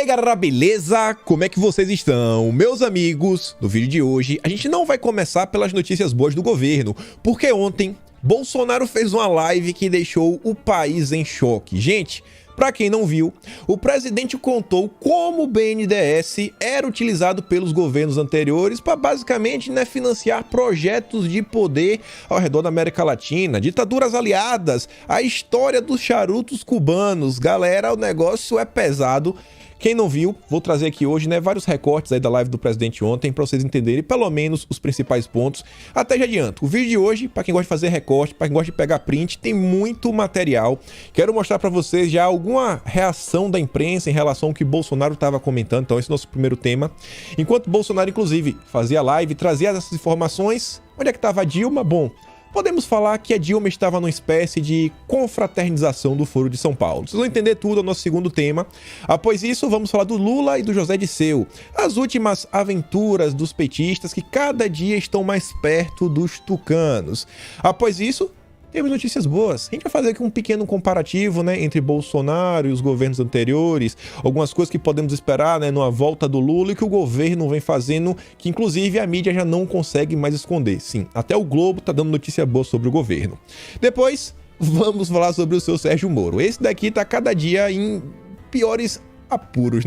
aí galera, beleza? Como é que vocês estão? Meus amigos, no vídeo de hoje a gente não vai começar pelas notícias boas do governo, porque ontem Bolsonaro fez uma live que deixou o país em choque. Gente, pra quem não viu, o presidente contou como o BNDES era utilizado pelos governos anteriores para basicamente financiar projetos de poder ao redor da América Latina, ditaduras aliadas, a história dos charutos cubanos. Galera, o negócio é pesado. Quem não viu, vou trazer aqui hoje, vários recortes aí da live do presidente ontem para vocês entenderem pelo menos os principais pontos. Até já adianto, o vídeo de hoje, para quem gosta de fazer recorte, para quem gosta de pegar print, tem muito material. Quero mostrar para vocês já alguma reação da imprensa em relação ao que Bolsonaro estava comentando. Então esse é o nosso primeiro tema. Enquanto Bolsonaro, inclusive, fazia live, trazia essas informações, onde é que estava a Dilma? Bom, podemos falar que a Dilma estava numa espécie de confraternização do Foro de São Paulo. Vocês vão entender tudo no nosso segundo tema. Após isso, vamos falar do Lula e do José Dirceu. As últimas aventuras dos petistas que cada dia estão mais perto dos tucanos. Após isso, temos notícias boas. A gente vai fazer aqui um pequeno comparativo, entre Bolsonaro e os governos anteriores, algumas coisas que podemos esperar, numa volta do Lula e que o governo vem fazendo, que inclusive a mídia já não consegue mais esconder. Sim, até o Globo tá dando notícia boa sobre o governo. Depois, vamos falar sobre o seu Sérgio Moro. Esse daqui tá cada dia em piores apuros,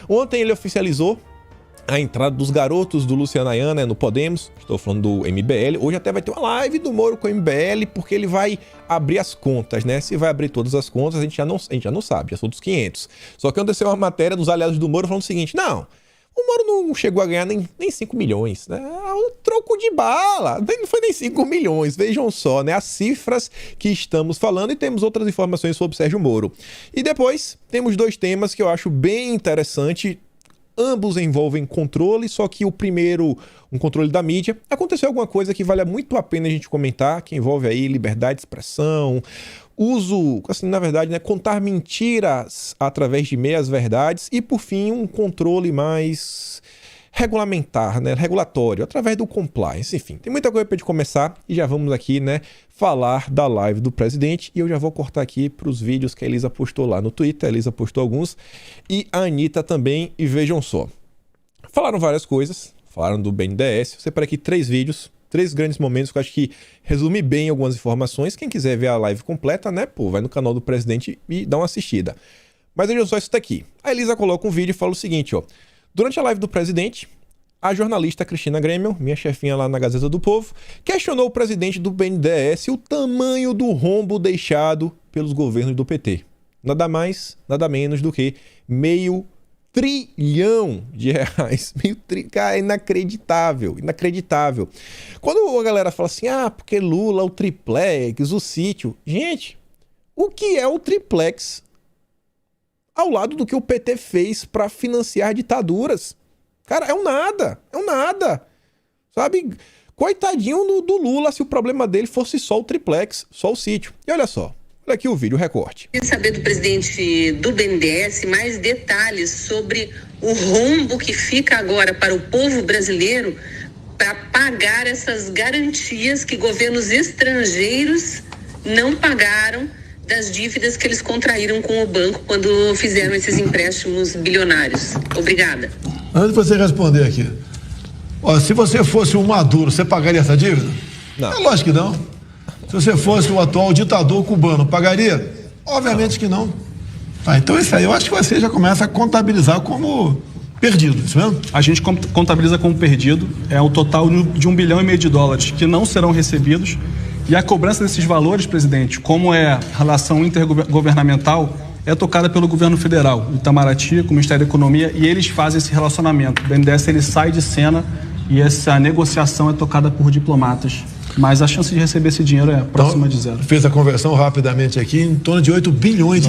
Ontem ele oficializou a entrada dos garotos do Luciano Ayana no Podemos, estou falando do MBL. Hoje até vai ter uma live do Moro com o MBL, porque ele vai abrir as contas, Se vai abrir todas as contas, a gente já não sabe, já são dos 500. Só que aconteceu uma matéria dos aliados do Moro falando o seguinte: não, o Moro não chegou a ganhar nem 5 milhões, Um troco de bala, não foi nem 5 milhões, vejam só, as cifras que estamos falando, e temos outras informações sobre Sérgio Moro. E depois, temos dois temas que eu acho bem interessante. Ambos envolvem controle, só que o primeiro, um controle da mídia. Aconteceu alguma coisa que vale muito a pena a gente comentar, que envolve aí liberdade de expressão, uso, assim, na verdade, contar mentiras através de meias verdades e, por fim, um controle mais regulamentar, regulatório, através do compliance. Enfim, tem muita coisa para a gente começar e já vamos aqui, falar da live do presidente. E eu já vou cortar aqui para os vídeos que a Elisa postou lá no Twitter. A Elisa postou alguns e a Anitta também. E vejam só, falaram várias coisas, falaram do BNDES. Eu separei aqui 3 vídeos, 3 grandes momentos que eu acho que resume bem algumas informações. Quem quiser ver a live completa, vai no canal do presidente e dá uma assistida. Mas vejam só isso daqui. A Elisa coloca um vídeo e fala o seguinte, durante a live do presidente, a jornalista Cristina Grêmio, minha chefinha lá na Gazeta do Povo, questionou o presidente do BNDES o tamanho do rombo deixado pelos governos do PT. Nada mais, nada menos do que R$500 bilhão. Cara, inacreditável, inacreditável. Quando a galera fala assim, porque Lula, o triplex, o sítio. Gente, o que é o triplex ao lado do que o PT fez para financiar ditaduras? Cara, é um nada, sabe? Coitadinho do Lula se o problema dele fosse só o triplex, só o sítio. E olha só, olha aqui o vídeo, o recorte. Queria saber do presidente do BNDES mais detalhes sobre o rombo que fica agora para o povo brasileiro para pagar essas garantias que governos estrangeiros não pagaram das dívidas que eles contraíram com o banco quando fizeram esses empréstimos bilionários. Obrigada. Antes de você responder aqui, se você fosse um Maduro, você pagaria essa dívida? Não. É lógico que não. Se você fosse o atual ditador cubano, pagaria? Obviamente que não. Então isso aí eu acho que você já começa a contabilizar como perdido, isso mesmo? A gente contabiliza como perdido, é o total de US$1,5 bilhão que não serão recebidos. E a cobrança desses valores, presidente, como é a relação intergovernamental, é tocada pelo governo federal, o Itamaraty, com o Ministério da Economia, e eles fazem esse relacionamento. O BNDES ele sai de cena e essa negociação é tocada por diplomatas. Mas a chance de receber esse dinheiro é próxima de zero. Fez a conversão rapidamente aqui, em torno de R$8 bilhões.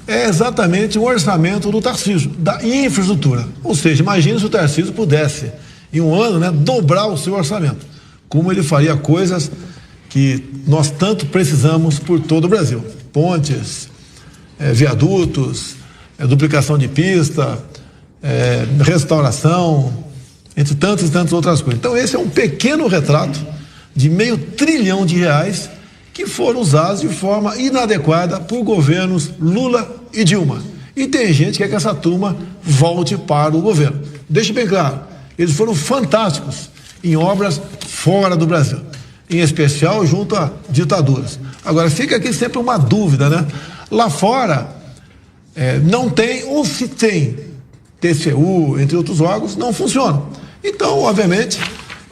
É exatamente o orçamento do Tarcísio, da infraestrutura. Ou seja, imagine se o Tarcísio pudesse, em um ano, dobrar o seu orçamento. Como ele faria coisas que nós tanto precisamos por todo o Brasil. Pontes, viadutos, duplicação de pista, restauração, entre tantas e tantas outras coisas. Então esse é um pequeno retrato de R$500 bilhão que foram usados de forma inadequada por governos Lula e Dilma. E tem gente que quer que essa turma volte para o governo. Deixe bem claro, eles foram fantásticos em obras fora do Brasil, em especial junto a ditaduras. Agora, fica aqui sempre uma dúvida, né? Lá fora, não tem, ou se tem TCU, entre outros órgãos, não funciona. Então, obviamente,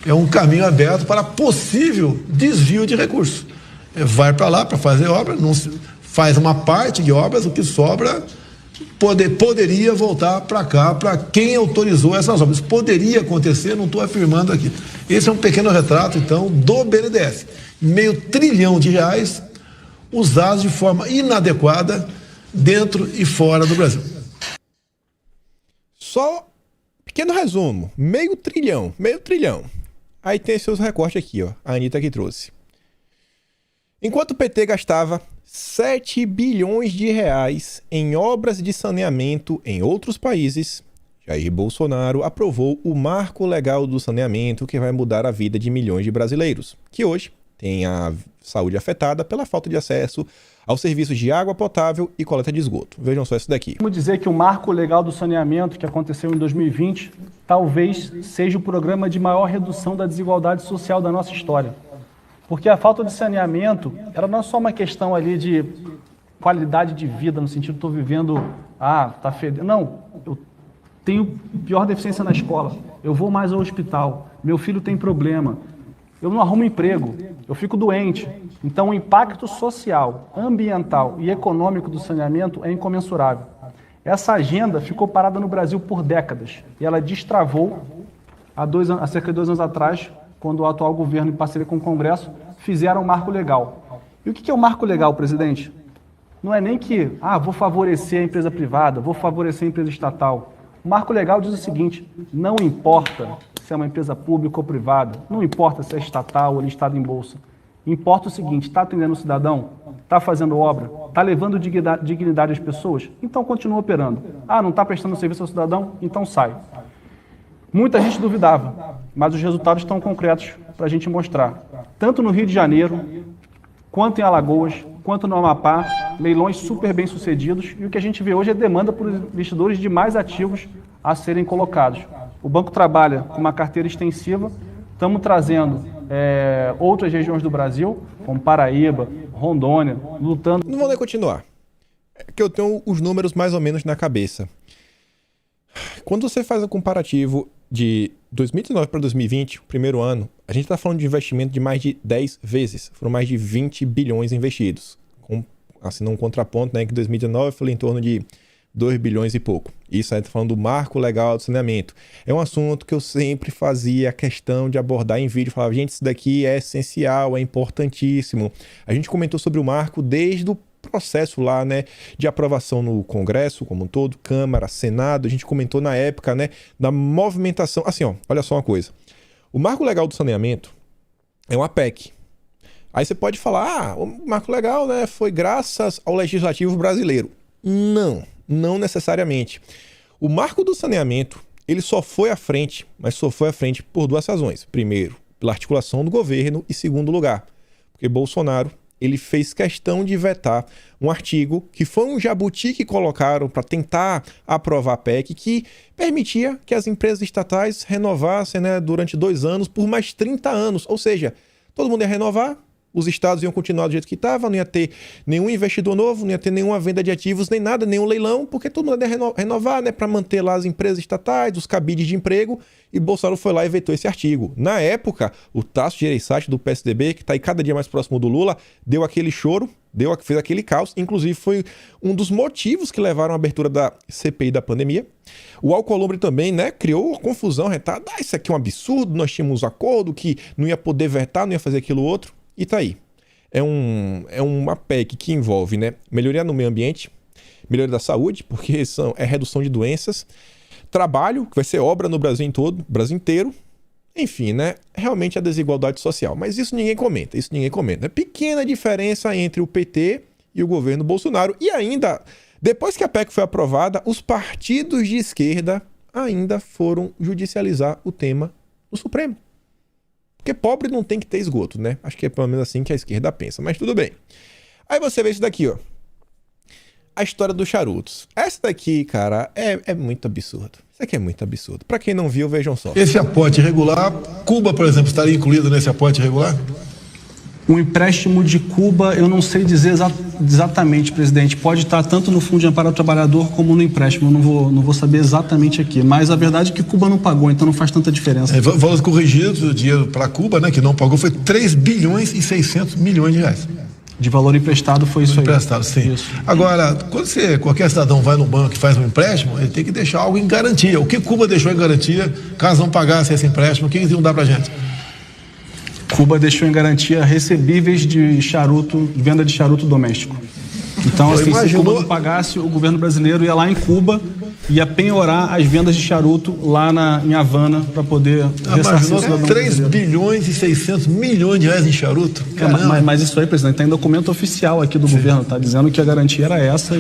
é um caminho aberto para possível desvio de recursos. Vai para lá para fazer obra, não faz uma parte de obras, o que sobra poderia voltar para cá, para quem autorizou essas obras. Poderia acontecer, não estou afirmando aqui. Esse é um pequeno retrato, então, do BNDES. R$500 bilhão usados de forma inadequada dentro e fora do Brasil. Só pequeno resumo, meio trilhão. Aí tem seus recortes aqui, ó, a Anitta que trouxe. Enquanto o PT gastava R$7 bilhões em obras de saneamento em outros países, Jair Bolsonaro aprovou o Marco Legal do Saneamento, que vai mudar a vida de milhões de brasileiros, que hoje têm a saúde afetada pela falta de acesso aos serviços de água potável e coleta de esgoto. Vejam só isso daqui. Vamos dizer que o Marco Legal do Saneamento, que aconteceu em 2020, talvez seja o programa de maior redução da desigualdade social da nossa história. Porque a falta de saneamento era não só uma questão ali de qualidade de vida, no sentido de estou vivendo, tá fedendo. Não, eu tenho pior deficiência na escola, eu vou mais ao hospital, meu filho tem problema, eu não arrumo emprego, eu fico doente. Então o impacto social, ambiental e econômico do saneamento é incomensurável. Essa agenda ficou parada no Brasil por décadas e ela destravou há cerca de 2 anos atrás, quando o atual governo, em parceria com o Congresso, fizeram um marco legal. E o que é o marco legal, presidente? Não é nem que, vou favorecer a empresa privada, vou favorecer a empresa estatal. O marco legal diz o seguinte: não importa se é uma empresa pública ou privada, não importa se é estatal ou listado em bolsa. Importa o seguinte: está atendendo o cidadão, está fazendo obra, está levando dignidade às pessoas, então continua operando. Não está prestando serviço ao cidadão, então sai. Muita gente duvidava, mas os resultados estão concretos para a gente mostrar. Tanto no Rio de Janeiro, quanto em Alagoas, quanto no Amapá, leilões super bem sucedidos, e o que a gente vê hoje é demanda por investidores de mais ativos a serem colocados. O banco trabalha com uma carteira extensiva, estamos trazendo outras regiões do Brasil, como Paraíba, Rondônia, lutando... Não vou nem continuar, é que eu tenho os números mais ou menos na cabeça. Quando você faz o comparativo de 2019 para 2020, o primeiro ano, a gente está falando de investimento de mais de 10 vezes. Foram mais de 20 bilhões investidos. Assim, um contraponto, né, que em 2019 foi em torno de 2 bilhões e pouco. Isso aí está falando do Marco Legal do Saneamento. É um assunto que eu sempre fazia questão de abordar em vídeo. Falava, gente, isso daqui é essencial, é importantíssimo. A gente comentou sobre o marco desde o processo lá, né, de aprovação no Congresso como um todo, Câmara, Senado. A gente comentou na época, né, da movimentação. Assim, olha só uma coisa. O Marco Legal do Saneamento é uma PEC. Aí você pode falar, o Marco Legal, né, foi graças ao Legislativo brasileiro. Não necessariamente. O Marco do Saneamento, ele só foi à frente, mas só foi à frente por 2 razões. Primeiro, pela articulação do governo e segundo lugar, porque Bolsonaro ele fez questão de vetar um artigo que foi um jabuti que colocaram para tentar aprovar a PEC, que permitia que as empresas estatais renovassem, né, durante 2 anos por mais 30 anos. Ou seja, todo mundo ia renovar, os estados iam continuar do jeito que estava, não ia ter nenhum investidor novo, não ia ter nenhuma venda de ativos, nem nada, nenhum leilão, porque todo mundo ia renovar, né, para manter lá as empresas estatais, os cabides de emprego, e Bolsonaro foi lá e vetou esse artigo. Na época, o Tasso Gereissati do PSDB, que está aí cada dia mais próximo do Lula, deu aquele choro, fez aquele caos, inclusive foi um dos motivos que levaram à abertura da CPI da pandemia. O Alcolumbre também, né, criou confusão, retada, isso aqui é um absurdo, nós tínhamos um acordo que não ia poder vetar, não ia fazer aquilo outro. E tá aí. É uma PEC que envolve, né, melhoria no meio ambiente, melhoria da saúde, porque é redução de doenças, trabalho, que vai ser obra no Brasil Brasil inteiro. Enfim, né, realmente a desigualdade social. Mas isso ninguém comenta. É pequena diferença entre o PT e o governo Bolsonaro. E ainda, depois que a PEC foi aprovada, os partidos de esquerda ainda foram judicializar o tema no Supremo. Porque pobre não tem que ter esgoto, né? Acho que é pelo menos assim que a esquerda pensa, mas tudo bem. Aí você vê isso daqui, ó. a história dos charutos. Essa daqui, cara, é muito absurdo. Isso aqui é muito absurdo. Pra quem não viu, vejam só. Esse aporte regular, Cuba, por exemplo, estaria incluído nesse aporte regular? O empréstimo de Cuba, eu não sei dizer exatamente, presidente. Pode estar tanto no Fundo de Amparo ao Trabalhador como no empréstimo. Eu não vou saber exatamente aqui. Mas a verdade é que Cuba não pagou, então não faz tanta diferença. Valores corrigidos do dinheiro para Cuba, né, que não pagou, foi 3 bilhões e 600 milhões de reais. De valor emprestado foi isso aí. Emprestado, sim. Isso. Agora, quando qualquer cidadão vai no banco e faz um empréstimo, ele tem que deixar algo em garantia. O que Cuba deixou em garantia, caso não pagasse esse empréstimo, o que eles iam dar pra gente? Cuba deixou em garantia recebíveis de charuto, venda de charuto doméstico. Então, assim, se Cuba não pagasse, o governo brasileiro ia lá em Cuba e ia penhorar as vendas de charuto lá em Havana para poder ressarcir 3 bilhões e 600 milhões de reais em charuto? Mas isso aí, presidente, tem documento oficial aqui do governo, tá dizendo que a garantia era essa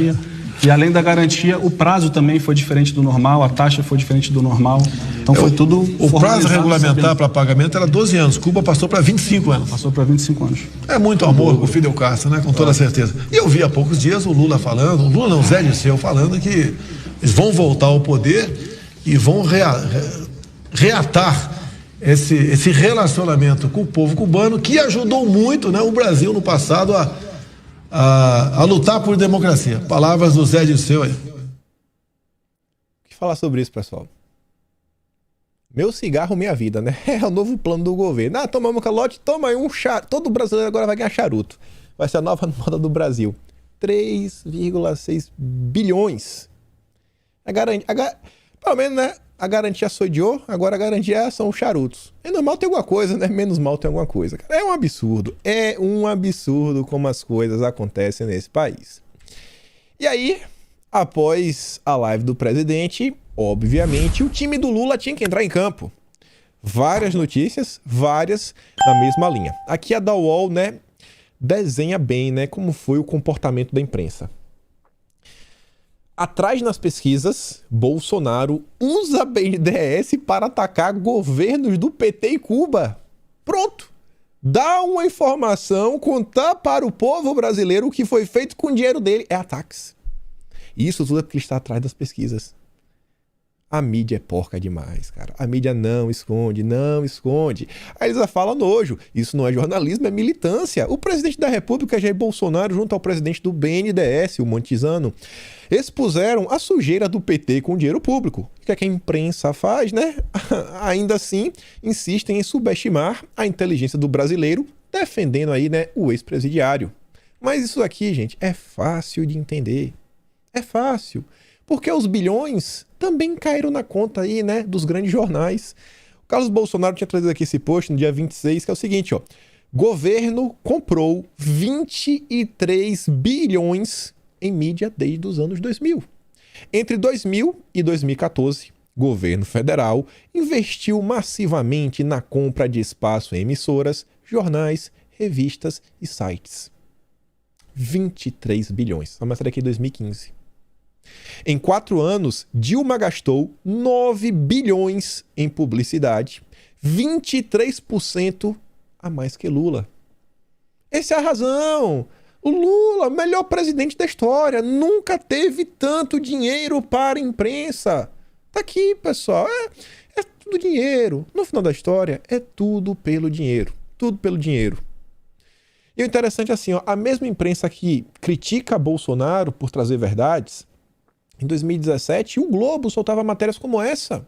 e além da garantia, o prazo também foi diferente do normal, a taxa foi diferente do normal. Então foi tudo o prazo regulamentar para pagamento era 12 anos. Cuba passou para 25 anos. Passou para 25 anos. É muito amor com o Fidel Castro, né? Com toda certeza. E eu vi há poucos dias o Lula falando, o Zé Dirceu falando que eles vão voltar ao poder e vão reatar esse relacionamento com o povo cubano que ajudou muito, né, o Brasil no passado a lutar por democracia. Palavras do Zé Dirceu aí. O que falar sobre isso, pessoal? Meu cigarro, minha vida, né? É o novo plano do governo. Ah, toma um calote, toma aí um charuto. Todo brasileiro agora vai ganhar charuto. Vai ser a nova moda do Brasil. 3,6 bilhões. Pelo menos, né? A garantia sodiou, agora a garantia são os charutos. É normal ter alguma coisa, né? Menos mal tem alguma coisa. É um absurdo. É um absurdo como as coisas acontecem nesse país. E aí, após a live do presidente, obviamente, o time do Lula tinha que entrar em campo. Várias notícias, várias na mesma linha. Aqui a da UOL, né, desenha bem, né, como foi o comportamento da imprensa. Atrás nas pesquisas, Bolsonaro usa a BNDES para atacar governos do PT e Cuba. Pronto! Dá uma informação, contar para o povo brasileiro o que foi feito com o dinheiro dele. É ataques. Isso tudo é porque ele está atrás das pesquisas. A mídia é porca demais, cara. A mídia não esconde, não esconde. A Elisa fala nojo. Isso não é jornalismo, é militância. O presidente da República, Jair Bolsonaro, junto ao presidente do BNDES, o Montizano, expuseram a sujeira do PT com dinheiro público. O que é que a imprensa faz, né? Ainda assim, insistem em subestimar a inteligência do brasileiro, defendendo aí, né, o ex-presidiário. Mas isso aqui, gente, é fácil de entender. É fácil. Porque os bilhões também caíram na conta aí, né, dos grandes jornais. O Carlos Bolsonaro tinha trazido aqui esse post no dia 26, que é o seguinte, ó. Governo comprou 23 bilhões em mídia desde os anos 2000. Entre 2000 e 2014, governo federal investiu massivamente na compra de espaço em emissoras, jornais, revistas e sites. 23 bilhões. Vamos mostrar aqui em 2015. Em 4 anos, Dilma gastou 9 bilhões em publicidade, 23% a mais que Lula. Essa é a razão. O Lula, melhor presidente da história, nunca teve tanto dinheiro para a imprensa. Tá aqui, pessoal. É tudo dinheiro. No final da história, é tudo pelo dinheiro. Tudo pelo dinheiro. E o interessante é assim, ó, a mesma imprensa que critica Bolsonaro por trazer verdades, em 2017, o Globo soltava matérias como essa.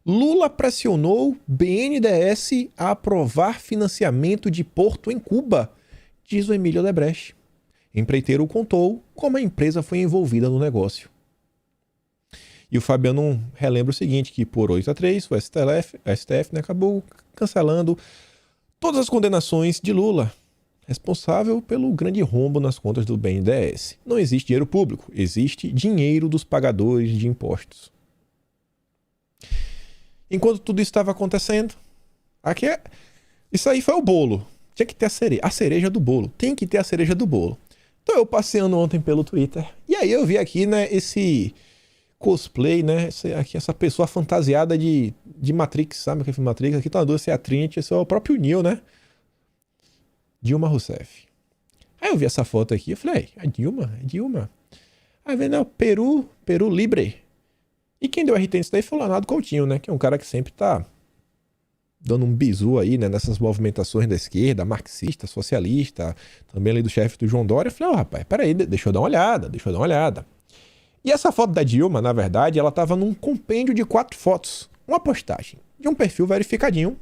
Lula pressionou BNDES a aprovar financiamento de porto em Cuba, diz o Emílio Odebrecht. Empreiteiro contou como a empresa foi envolvida no negócio. E o Fabiano relembra o seguinte, que por 8-3, o STF né, acabou cancelando todas as condenações de Lula, responsável pelo grande rombo nas contas do BNDES. Não existe dinheiro público, existe dinheiro dos pagadores de impostos. Enquanto tudo isso estava acontecendo, isso aí foi o bolo. Tinha que ter a cereja do bolo. Tem que ter a cereja do bolo. Então eu passeando ontem pelo Twitter, e aí eu vi aqui, né, esse cosplay, né, essa pessoa fantasiada de Matrix, sabe o que é Matrix? Aqui tá uma dúvida se é a Trinity, esse é o próprio Neo, né? Dilma Rousseff. Aí eu vi essa foto aqui, eu falei, é Dilma? Aí vem, não, Peru Libre. E quem deu RT nisso daí foi o Leonardo Coutinho, né? Que é um cara que sempre tá dando um bizu aí, né? Nessas movimentações da esquerda, marxista, socialista, também ali do chefe do João Dória. Eu falei, rapaz, peraí, deixa eu dar uma olhada. E essa foto da Dilma, na verdade, ela tava num compêndio de 4 fotos. Uma postagem de um perfil verificadinho,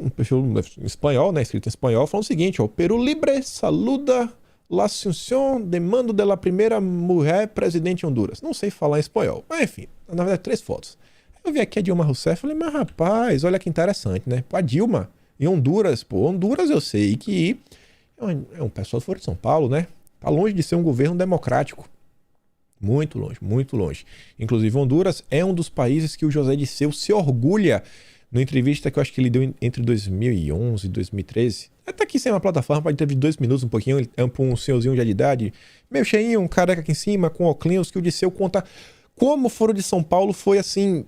um perfil em espanhol, né? Escrito em espanhol, falando o seguinte, ó, Peru Libre saluda la asunción de mando de la primeira mulher presidente de Honduras. Não sei falar em espanhol, mas enfim, na verdade 3 fotos. Eu vi aqui a Dilma Rousseff e falei, mas rapaz, olha que interessante, né? A Dilma em Honduras, Honduras eu sei que é um pessoal do Foro de São Paulo, né? Tá longe de ser um governo democrático. Muito longe. Inclusive, Honduras é um dos países que o José Dirceu se orgulha. Numa entrevista que eu acho que ele deu entre 2011 e 2013. Até aqui sem uma plataforma, pode ter 2 minutos, um pouquinho. Ele é um senhorzinho já de idade, meio cheinho, um careca aqui em cima, com óculos, que o Dirceu conta como o Foro de São Paulo foi, assim,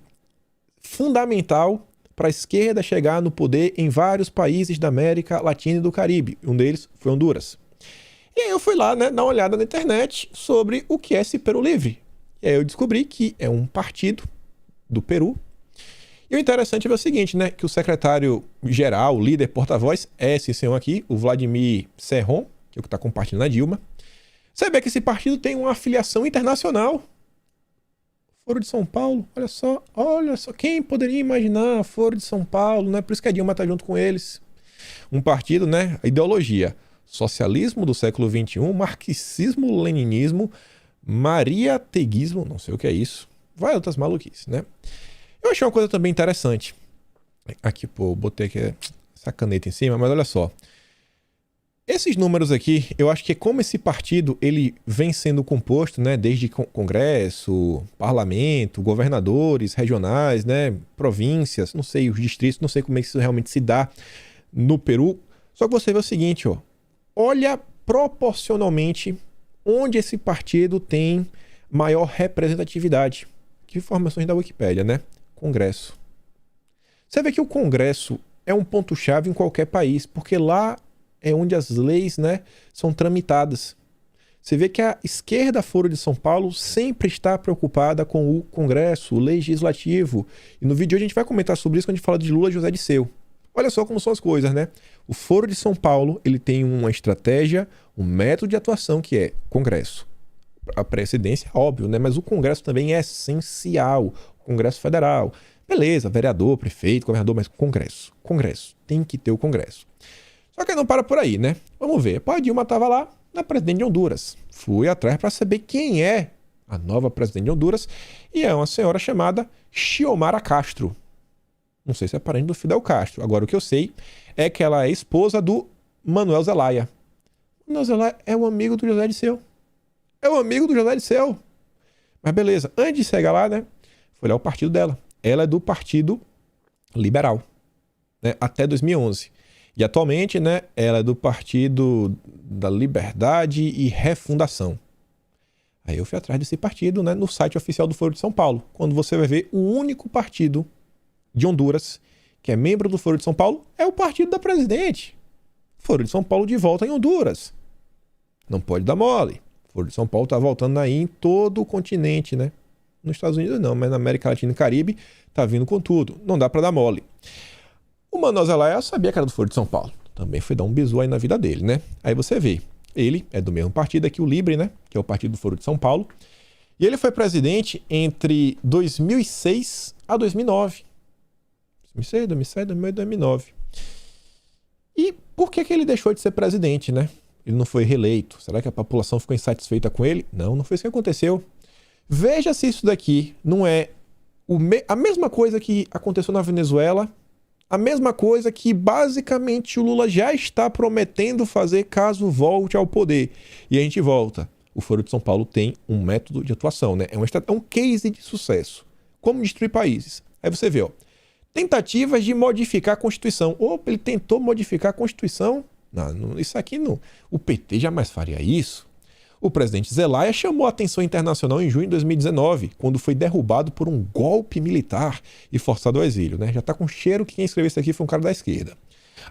fundamental para a esquerda chegar no poder em vários países da América Latina e do Caribe. Um deles foi Honduras. E aí eu fui lá, né, dar uma olhada na internet sobre o que é esse Peru Livre. E aí eu descobri que é um partido do Peru. E o interessante é o seguinte, né, que o secretário-geral, o líder, porta-voz, é esse senhor aqui, o Vladimir Cerrón, que é o que está compartilhando a Dilma. Você vê que esse partido tem uma afiliação internacional. Foro de São Paulo, olha só, quem poderia imaginar Foro de São Paulo, né? Por isso que a Dilma está junto com eles. Um partido, né, a ideologia, socialismo do século XXI, marxismo-leninismo, mariateguismo, não sei o que é isso, vai outras maluquices, né? Eu achei uma coisa também interessante. Aqui, pô, botei aqui essa caneta em cima, mas olha só. Esses números aqui, eu acho que é como esse partido ele vem sendo composto, né, desde Congresso, Parlamento, governadores regionais, né, províncias, não sei, os distritos, não sei como é que isso realmente se dá no Peru. Só que você vê o seguinte, ó. Olha proporcionalmente onde esse partido tem maior representatividade. Que informações da Wikipédia, né? Congresso. Você vê que o Congresso é um ponto-chave em qualquer país, porque lá é onde as leis, né, são tramitadas. Você vê que a esquerda Foro de São Paulo sempre está preocupada com o Congresso, o Legislativo. E no vídeo de hoje a gente vai comentar sobre isso quando a gente fala de Lula e José Dirceu. Olha só como são as coisas, né? O Foro de São Paulo ele tem uma estratégia, um método de atuação que é Congresso. A presidência, óbvio, né? Mas o Congresso também é essencial. O Congresso Federal. Beleza, vereador, prefeito, governador, mas Congresso. Tem que ter o Congresso. Só que não para por aí, né? Vamos ver. A Dilma estava lá na presidente de Honduras. Fui atrás para saber quem é a nova presidente de Honduras. E é uma senhora chamada Xiomara Castro. Não sei se é parente do Fidel Castro. Agora, o que eu sei é que ela é esposa do Manuel Zelaya. Manuel Zelaya é um amigo do José Dirceu. Mas beleza, antes de chegar lá, né, foi lá o partido dela. Ela é do Partido Liberal, né, até 2011. E atualmente, né, ela é do Partido da Liberdade e Refundação. Aí eu fui atrás desse partido, né, no site oficial do Foro de São Paulo. Quando você vai ver, o único partido de Honduras que é membro do Foro de São Paulo é o partido da presidente. Foro de São Paulo de volta em Honduras. Não pode dar mole. Foro de São Paulo tá voltando aí em todo o continente, né? Nos Estados Unidos não, mas na América Latina e Caribe tá vindo com tudo. Não dá para dar mole. O Manuel Zelaya sabia que era do Foro de São Paulo. Também foi dar um bizu aí na vida dele, né? Aí você vê, ele é do mesmo partido aqui, o Libre, né? Que é o partido do Foro de São Paulo. E ele foi presidente entre 2006 a 2009. 2006, 2007, 2008, 2009. E por que ele deixou de ser presidente, né? Ele não foi reeleito. Será que a população ficou insatisfeita com ele? Não foi isso que aconteceu. Veja se isso daqui não é a mesma coisa que aconteceu na Venezuela, a mesma coisa que basicamente o Lula já está prometendo fazer caso volte ao poder. E a gente volta. O Foro de São Paulo tem um método de atuação, né? É um case de sucesso. Como destruir países. Aí você vê, ó. Tentativas de modificar a Constituição. Opa, ele tentou modificar a Constituição. Não, isso aqui não. O PT jamais faria isso. O presidente Zelaya chamou a atenção internacional em junho de 2019, quando foi derrubado por um golpe militar e forçado ao exílio, né? Já tá com cheiro que quem escreveu isso aqui foi um cara da esquerda.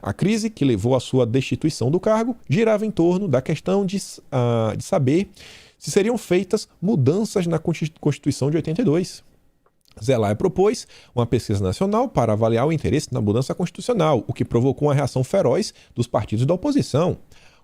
A crise que levou à sua destituição do cargo girava em torno da questão de saber se seriam feitas mudanças na Constituição de 82. Zelaya propôs uma pesquisa nacional para avaliar o interesse na mudança constitucional, o que provocou uma reação feroz dos partidos da oposição.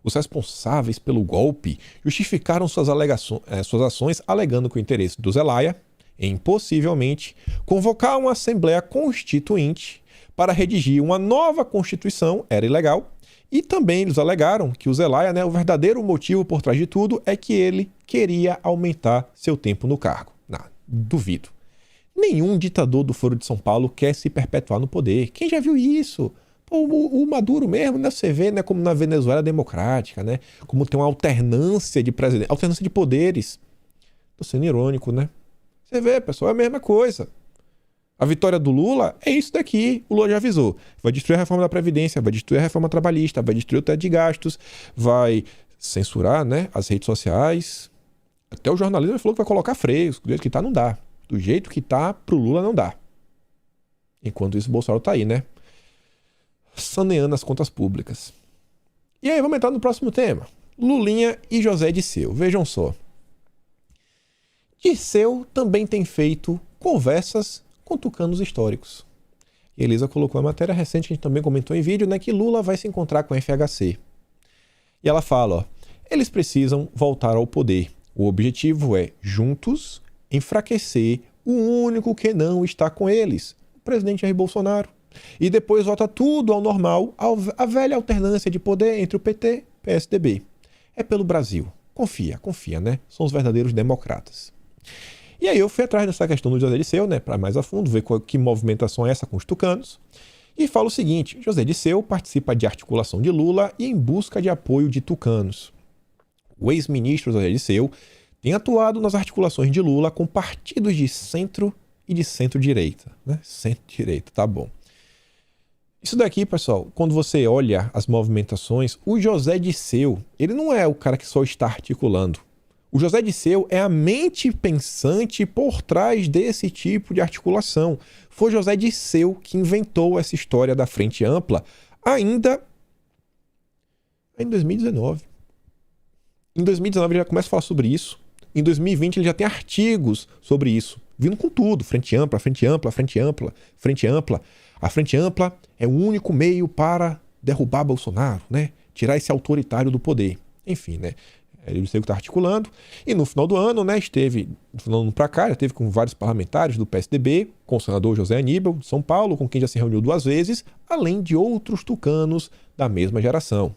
Os responsáveis pelo golpe justificaram suas ações alegando que o interesse do Zelaya em, possivelmente, convocar uma Assembleia Constituinte para redigir uma nova Constituição era ilegal, e também eles alegaram que o Zelaya, o verdadeiro motivo por trás de tudo é que ele queria aumentar seu tempo no cargo. Não, duvido. Nenhum ditador do Foro de São Paulo quer se perpetuar no poder. Quem já viu isso? O Maduro mesmo, você vê, como na Venezuela democrática, como tem uma alternância de presidente, alternância de poderes. Tô sendo irônico, Você vê, pessoal, é a mesma coisa. A vitória do Lula é isso daqui. O Lula já avisou. Vai destruir a reforma da Previdência, vai destruir a reforma trabalhista, vai destruir o teto de gastos, vai censurar, as redes sociais. Até o jornalismo falou que vai colocar freios. Do jeito que tá, não dá. Do jeito que tá, pro Lula não dá. Enquanto isso, o Bolsonaro tá aí, saneando as contas públicas. E aí, vamos entrar no próximo tema. Lulinha e José Disseu. Vejam só. Disseu também tem feito conversas com tucanos históricos. E a Elisa colocou a matéria recente, que a gente também comentou em vídeo, que Lula vai se encontrar com a FHC. E ela fala, eles precisam voltar ao poder. O objetivo é, juntos, enfraquecer o único que não está com eles, o presidente Jair Bolsonaro. E depois volta tudo ao normal, a velha alternância de poder entre o PT e o PSDB. É pelo Brasil. Confia, São os verdadeiros democratas. E aí eu fui atrás dessa questão do José Disseu, para mais a fundo, ver que movimentação é essa com os tucanos. E falo o seguinte, José Disseu participa de articulação de Lula e em busca de apoio de tucanos. O ex-ministro José Disseu tem atuado nas articulações de Lula com partidos de centro e de centro-direita. Centro-direita, tá bom. Isso daqui, pessoal, quando você olha as movimentações, o José Disseu, ele não é o cara que só está articulando. O José Disseu é a mente pensante por trás desse tipo de articulação. Foi José Disseu que inventou essa história da Frente Ampla ainda em 2019. Em 2019 ele já começa a falar sobre isso. Em 2020 ele já tem artigos sobre isso. Vindo com tudo. Frente Ampla, Frente Ampla, Frente Ampla, Frente Ampla. A Frente Ampla é o único meio para derrubar Bolsonaro, Tirar esse autoritário do poder. Enfim, Ele sei que está articulando. E no final do ano, esteve, no final do ano para cá, já esteve com vários parlamentares do PSDB, com o senador José Aníbal, de São Paulo, com quem já se reuniu 2 vezes, além de outros tucanos da mesma geração.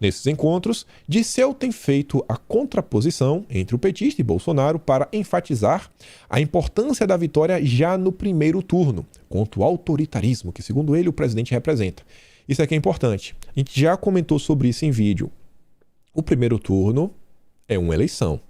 Nesses encontros, Disseu tem feito a contraposição entre o petista e Bolsonaro para enfatizar a importância da vitória já no primeiro turno, contra o autoritarismo que, segundo ele, o presidente representa. Isso aqui é importante. A gente já comentou sobre isso em vídeo. O primeiro turno é uma eleição.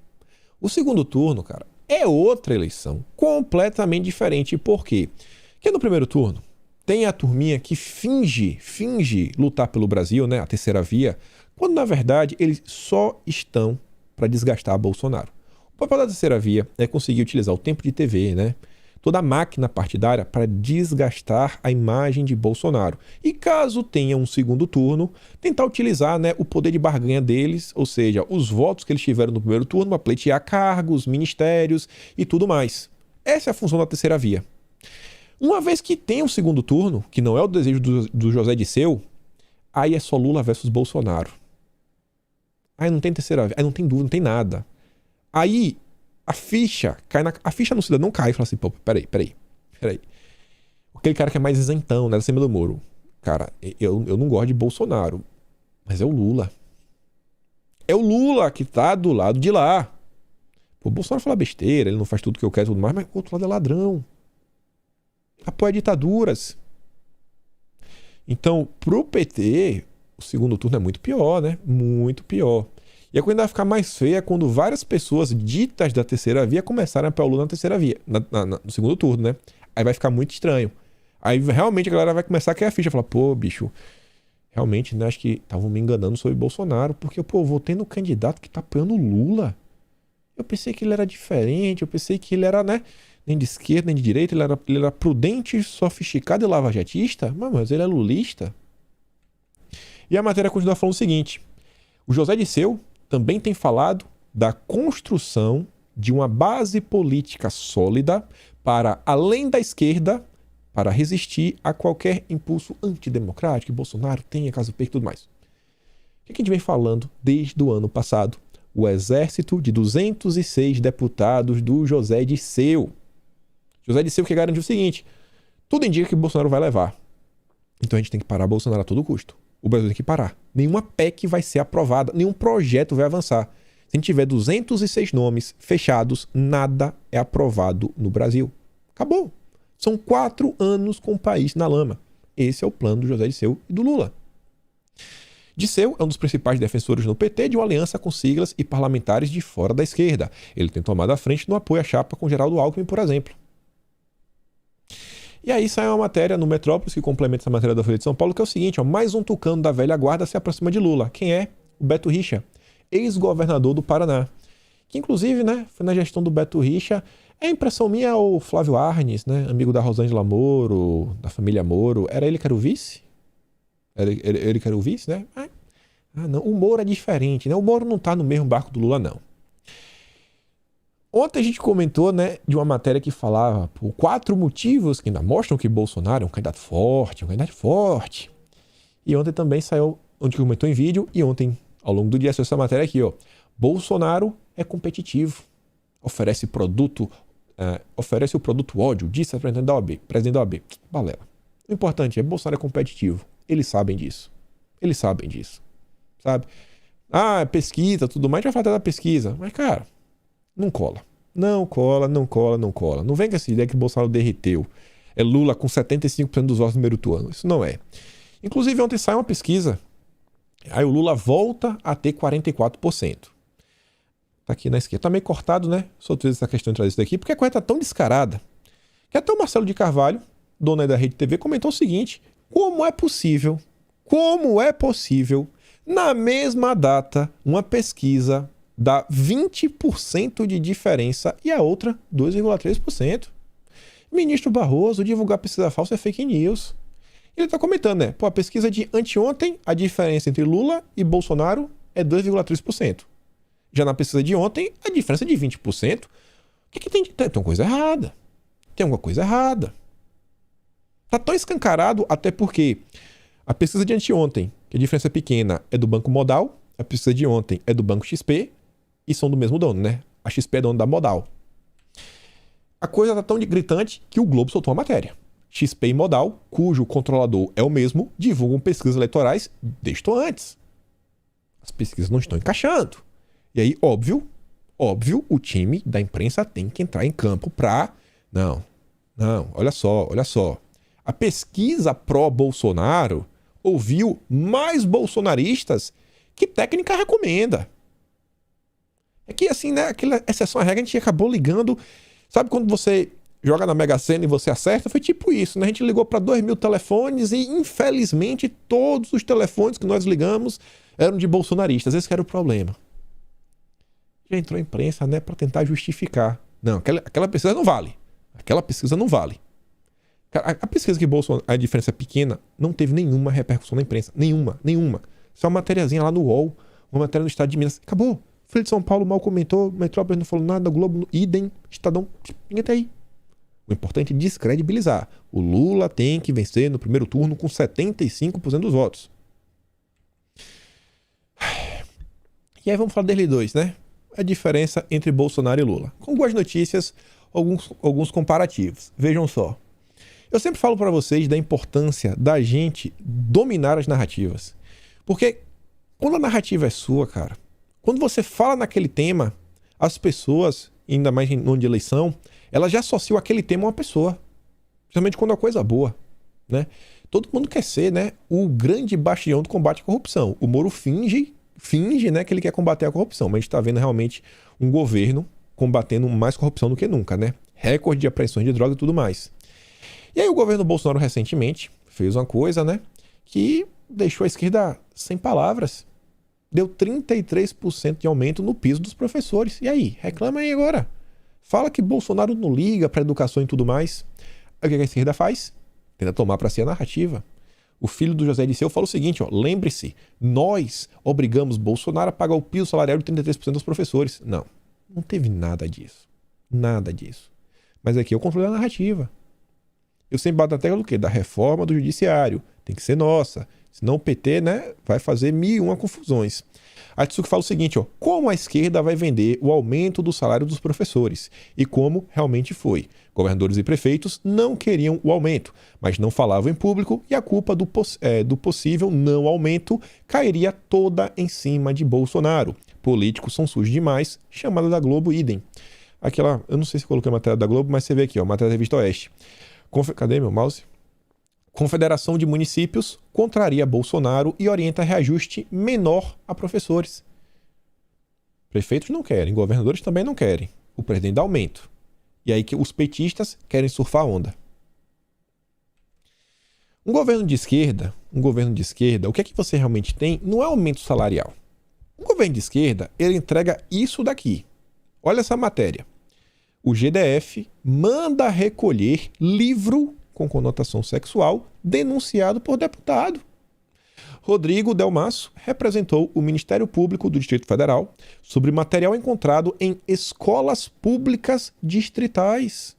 O segundo turno, cara, é outra eleição, completamente diferente. Por quê? Porque no primeiro turno tem a turminha que finge lutar pelo Brasil, a terceira via, quando na verdade eles só estão para desgastar Bolsonaro. O papel da terceira via é conseguir utilizar o tempo de TV, toda a máquina partidária para desgastar a imagem de Bolsonaro. E caso tenha um segundo turno, tentar utilizar o poder de barganha deles, ou seja, os votos que eles tiveram no primeiro turno para pleitear cargos, ministérios e tudo mais. Essa é a função da terceira via. Uma vez que tem um segundo turno, que não é o desejo do José Disseu, aí é só Lula versus Bolsonaro. Aí não tem terceira via, aí não tem dúvida, não tem nada. Aí a ficha no cidadão cai e fala assim, peraí. Aquele cara que é mais isentão, da cima do muro. Cara, eu não gosto de Bolsonaro, mas é o Lula. É o Lula que tá do lado de lá. O Bolsonaro fala besteira, ele não faz tudo que eu quero e tudo mais, mas o outro lado é ladrão. Apoia ditaduras. Então, pro PT, o segundo turno é muito pior, Muito pior. E a coisa vai ficar mais feia quando várias pessoas ditas da terceira via começarem a apoiar o Lula na terceira via, no segundo turno, Aí vai ficar muito estranho. Aí realmente a galera vai começar a cair a ficha, falar, bicho, realmente, acho que estavam me enganando sobre Bolsonaro, porque, eu votei no candidato que tá apoiando o Lula. Eu pensei que ele era diferente, eu pensei que ele era, nem de esquerda, nem de direita, ele era prudente, sofisticado e lavajatista, mas ele é lulista. E a matéria continua falando o seguinte: o José Dirceu também tem falado da construção de uma base política sólida para, além da esquerda, para resistir a qualquer impulso antidemocrático que Bolsonaro tenha, caso perca e tudo mais. O que a gente vem falando desde o ano passado? O exército de 206 deputados do José Dirceu. José Dirceu que garantiu o seguinte: tudo indica que Bolsonaro vai levar. Então a gente tem que parar Bolsonaro a todo custo. O Brasil tem que parar. Nenhuma PEC vai ser aprovada, nenhum projeto vai avançar. Se a gente tiver 206 nomes fechados, nada é aprovado no Brasil. Acabou. São 4 anos com o país na lama. Esse é o plano do José Dirceu e do Lula. Dirceu é um dos principais defensores no PT de uma aliança com siglas e parlamentares de fora da esquerda. Ele tem tomado a frente no apoio à chapa com Geraldo Alckmin, por exemplo. E aí sai uma matéria no Metrópolis que complementa essa matéria da Folha de São Paulo, que é o seguinte: mais um tucano da velha guarda se aproxima de Lula. Quem é? O Beto Richa, ex-governador do Paraná. Que inclusive, né, foi na gestão do Beto Richa. É impressão minha, o Flávio Arnes, né, amigo da Rosângela Moro, da família Moro, era ele que era o vice? Ele que era o vice, né? Não, o Moro é diferente, né? O Moro não tá no mesmo barco do Lula, não. Ontem a gente comentou, né, de uma matéria que falava por 4 motivos que ainda mostram que Bolsonaro é um candidato forte. E ontem também saiu, onde comentou em vídeo, e ontem, ao longo do dia, saiu essa matéria aqui, ó. Bolsonaro é competitivo, oferece o produto ódio, disse a presidente da OAB. Balela. O importante é que Bolsonaro é competitivo. Eles sabem disso. Sabe? Pesquisa, tudo mais, a gente vai falar até da pesquisa. Mas, cara, não cola. Não cola. Não vem com essa ideia que Bolsonaro derreteu. É Lula com 75% dos votos no primeiro turno. Isso não é. Inclusive, ontem sai uma pesquisa. Aí o Lula volta a ter 44%. Tá aqui na esquerda. Tá meio cortado, né? Só fiz essa questão de trazer isso daqui, porque a coisa tá tão descarada que até o Marcelo de Carvalho, dono aí da Rede TV, comentou o seguinte: como é possível, na mesma data, uma pesquisa dá 20% de diferença e a outra 2,3%? Ministro Barroso, divulgar pesquisa falsa é fake news. Ele tá comentando, né? A pesquisa de anteontem, a diferença entre Lula e Bolsonaro é 2,3%. Já na pesquisa de ontem, a diferença é de 20%. O que tem? Tem uma coisa errada. Tem alguma coisa errada. Tá tão escancarado, até porque a pesquisa de anteontem, que a diferença é pequena, é do Banco Modal, a pesquisa de ontem é do Banco XP, e são do mesmo dono, né? A XP é dono da Modal. A coisa tá tão gritante que o Globo soltou uma matéria. XP e Modal, cujo controlador é o mesmo, divulgam pesquisas eleitorais desde antes. As pesquisas não estão encaixando. E aí, óbvio, o time da imprensa tem que entrar em campo pra... Não, olha só. A pesquisa pró-Bolsonaro ouviu mais bolsonaristas que técnica recomenda. É que assim, né, aquela exceção à regra, a gente acabou ligando... Sabe quando você joga na Mega Sena e você acerta? Foi tipo isso, né? A gente ligou para 2.000 telefones e, infelizmente, todos os telefones que nós ligamos eram de bolsonaristas. Esse que era o problema. Já entrou a imprensa, né, para tentar justificar. Não, aquela pesquisa não vale. A pesquisa que Bolsonaro, a diferença é pequena, não teve nenhuma repercussão na imprensa. Nenhuma. Só uma matériazinha lá no UOL, uma matéria no Estado de Minas. Acabou. Folha de São Paulo mal comentou, Metrópolis não falou nada, Globo, idem, Estadão, ninguém tá aí. O importante é descredibilizar. O Lula tem que vencer no primeiro turno com 75% dos votos. E aí vamos falar dele dois, né? A diferença entre Bolsonaro e Lula. Com boas notícias, alguns comparativos. Vejam só. Eu sempre falo para vocês da importância da gente dominar as narrativas. Porque quando a narrativa é sua, cara, quando você fala naquele tema, as pessoas, ainda mais em ano de eleição, elas já associam aquele tema a uma pessoa. Principalmente quando é coisa boa, né? Todo mundo quer ser, né, o grande bastião do combate à corrupção. O Moro finge, né, que ele quer combater a corrupção, mas a gente está vendo realmente um governo combatendo mais corrupção do que nunca, né? Recorde de apreensões de droga e tudo mais. E aí o governo Bolsonaro recentemente fez uma coisa, né, que deixou a esquerda sem palavras. Deu 33% de aumento no piso dos professores. E aí? Reclama aí agora. Fala que Bolsonaro não liga para educação e tudo mais. Aí o que a esquerda faz? Tenta tomar para si a narrativa. O filho do José Disseu fala o seguinte, ó, lembre-se, nós obrigamos Bolsonaro a pagar o piso salarial de 33% dos professores. Não teve nada disso. Nada disso. Mas aqui é o controle da narrativa. Eu sempre bato na tecla do quê? Da reforma do judiciário. Tem que ser nossa. Senão o PT, né, vai fazer 1001 confusões. A Tsuki fala o seguinte, ó, como a esquerda vai vender o aumento do salário dos professores? E como realmente foi. Governadores e prefeitos não queriam o aumento, mas não falavam em público e a culpa do possível não aumento cairia toda em cima de Bolsonaro. Políticos são sujos demais, chamada da Globo, idem. Aquela, eu não sei se coloquei a matéria da Globo, mas você vê aqui, ó, matéria da Revista Oeste. Cadê meu mouse? Confederação de Municípios contraria Bolsonaro e orienta reajuste menor a professores. Prefeitos não querem, governadores também não querem. O presidente dá aumento. E aí que os petistas querem surfar a onda. Um governo de esquerda, o que é que você realmente tem? Não é aumento salarial. Um governo de esquerda, ele entrega isso daqui. Olha essa matéria. O GDF manda recolher livro com conotação sexual denunciado por deputado. Rodrigo Delmasso representou o Ministério Público do Distrito Federal sobre material encontrado em escolas públicas distritais.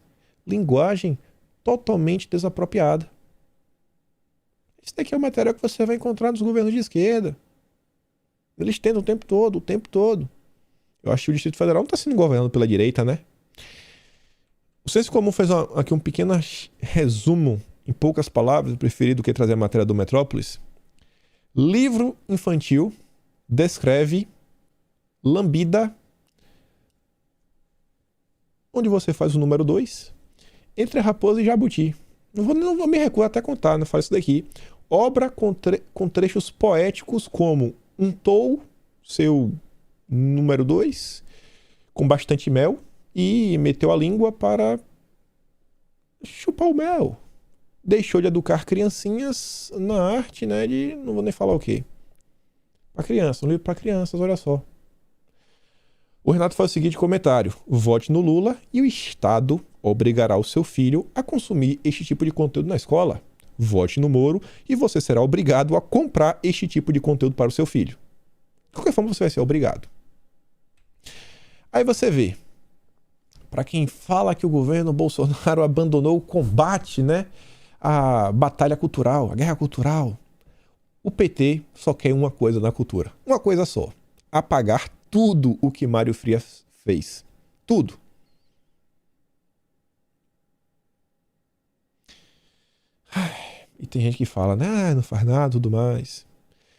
Linguagem totalmente desapropriada. Isso daqui é o material que você vai encontrar nos governos de esquerda. Eles tentam o tempo todo. Eu acho que o Distrito Federal não está sendo governado pela direita, né? O Senso Comum fez aqui um pequeno resumo, em poucas palavras, eu preferi do que trazer a matéria do Metrópolis. Livro infantil descreve lambida, onde você faz o número 2, entre a raposa e jabuti. Não vou me recuar até contar, né? Falo isso daqui. Obra com trechos poéticos como untou seu número 2 com bastante mel e meteu a língua para chupar o mel. Deixou de educar criancinhas na arte, né, de não vou nem falar o quê. Para criança, um livro para crianças, olha só. O Renato faz o seguinte comentário: vote no Lula e o Estado obrigará o seu filho a consumir este tipo de conteúdo na escola. Vote no Moro e você será obrigado a comprar este tipo de conteúdo para o seu filho. De qualquer forma, você vai ser obrigado. Aí você vê, para quem fala que o governo Bolsonaro abandonou o combate, né, a batalha cultural, a guerra cultural, o PT só quer uma coisa na cultura. Uma coisa só: apagar tudo o que Mário Frias fez. Tudo. E tem gente que fala, né, não faz nada, tudo mais.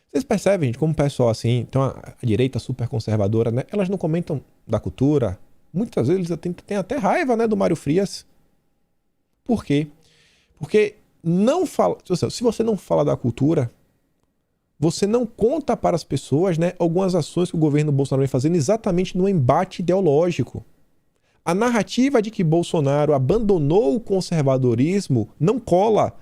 Vocês percebem, gente, como o pessoal assim, então a direita super conservadora, né, elas não comentam da cultura. Muitas vezes eles têm até raiva, né, do Mário Frias. Por quê? Porque não fala, se você não fala da cultura, você não conta para as pessoas, né, algumas ações que o governo Bolsonaro vem fazendo exatamente no embate ideológico. A narrativa de que Bolsonaro abandonou o conservadorismo não cola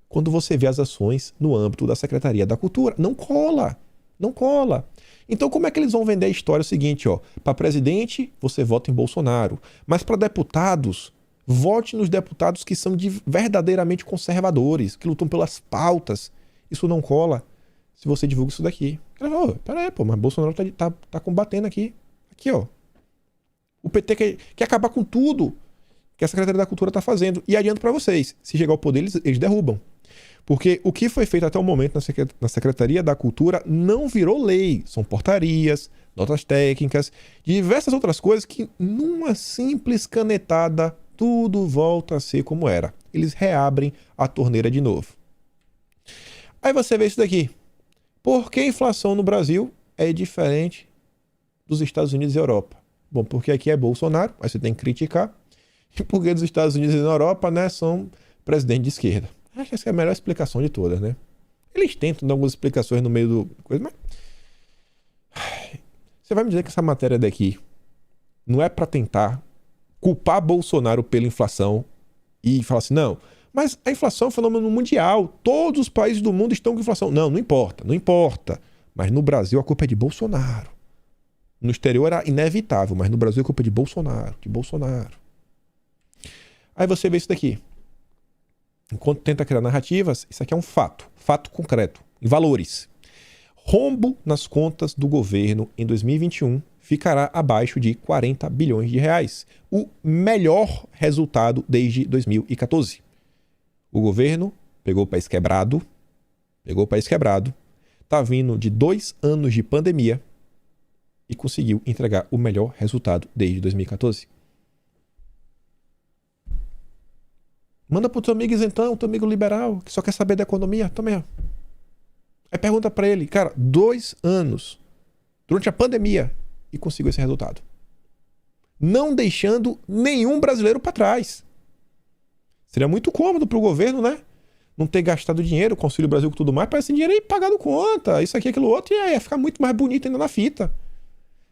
quando você vê as ações no âmbito da Secretaria da Cultura. Não cola. Não cola. Então como é que eles vão vender a história? É o seguinte, ó, para presidente, você vota em Bolsonaro. Mas para deputados, vote nos deputados que são verdadeiramente conservadores, que lutam pelas pautas. Isso não cola se você divulga isso daqui. Oh, peraí, pô, mas Bolsonaro tá combatendo aqui. Aqui, ó. O PT quer acabar com tudo que a Secretaria da Cultura está fazendo. E adianto para vocês, se chegar ao poder, eles derrubam. Porque o que foi feito até o momento na Secretaria da Cultura não virou lei. São portarias, notas técnicas, diversas outras coisas que, numa simples canetada, tudo volta a ser como era. Eles reabrem a torneira de novo. Aí você vê isso daqui. Por que a inflação no Brasil é diferente dos Estados Unidos e Europa? Bom, porque aqui é Bolsonaro, aí você tem que criticar. E porque dos Estados Unidos e na Europa, né, são presidente de esquerda. Acho que essa é a melhor explicação de todas, né? Eles tentam dar algumas explicações no meio do coisa, mas você vai me dizer que essa matéria daqui não é para tentar culpar Bolsonaro pela inflação e falar assim, não, mas a inflação é um fenômeno mundial, todos os países do mundo estão com inflação. Não importa. Mas no Brasil a culpa é de Bolsonaro. No exterior era inevitável, mas no Brasil a culpa é de Bolsonaro. Aí você vê isso daqui. Enquanto tenta criar narrativas, isso aqui é um fato concreto, em valores. Rombo nas contas do governo em 2021 ficará abaixo de 40 bilhões de reais, o melhor resultado desde 2014. O governo pegou o país quebrado, tá vindo de 2 anos de pandemia e conseguiu entregar o melhor resultado desde 2014. Manda pro teu amigo isentão, teu amigo liberal, que só quer saber da economia, também, ó. Aí pergunta pra ele, cara, 2 anos, durante a pandemia, e conseguiu esse resultado. Não deixando nenhum brasileiro pra trás. Seria muito cômodo pro governo, né? Não ter gastado dinheiro com o Auxílio Brasil e tudo mais, para esse dinheiro aí pagado conta, isso aqui, aquilo outro, e aí ia ficar muito mais bonito ainda na fita.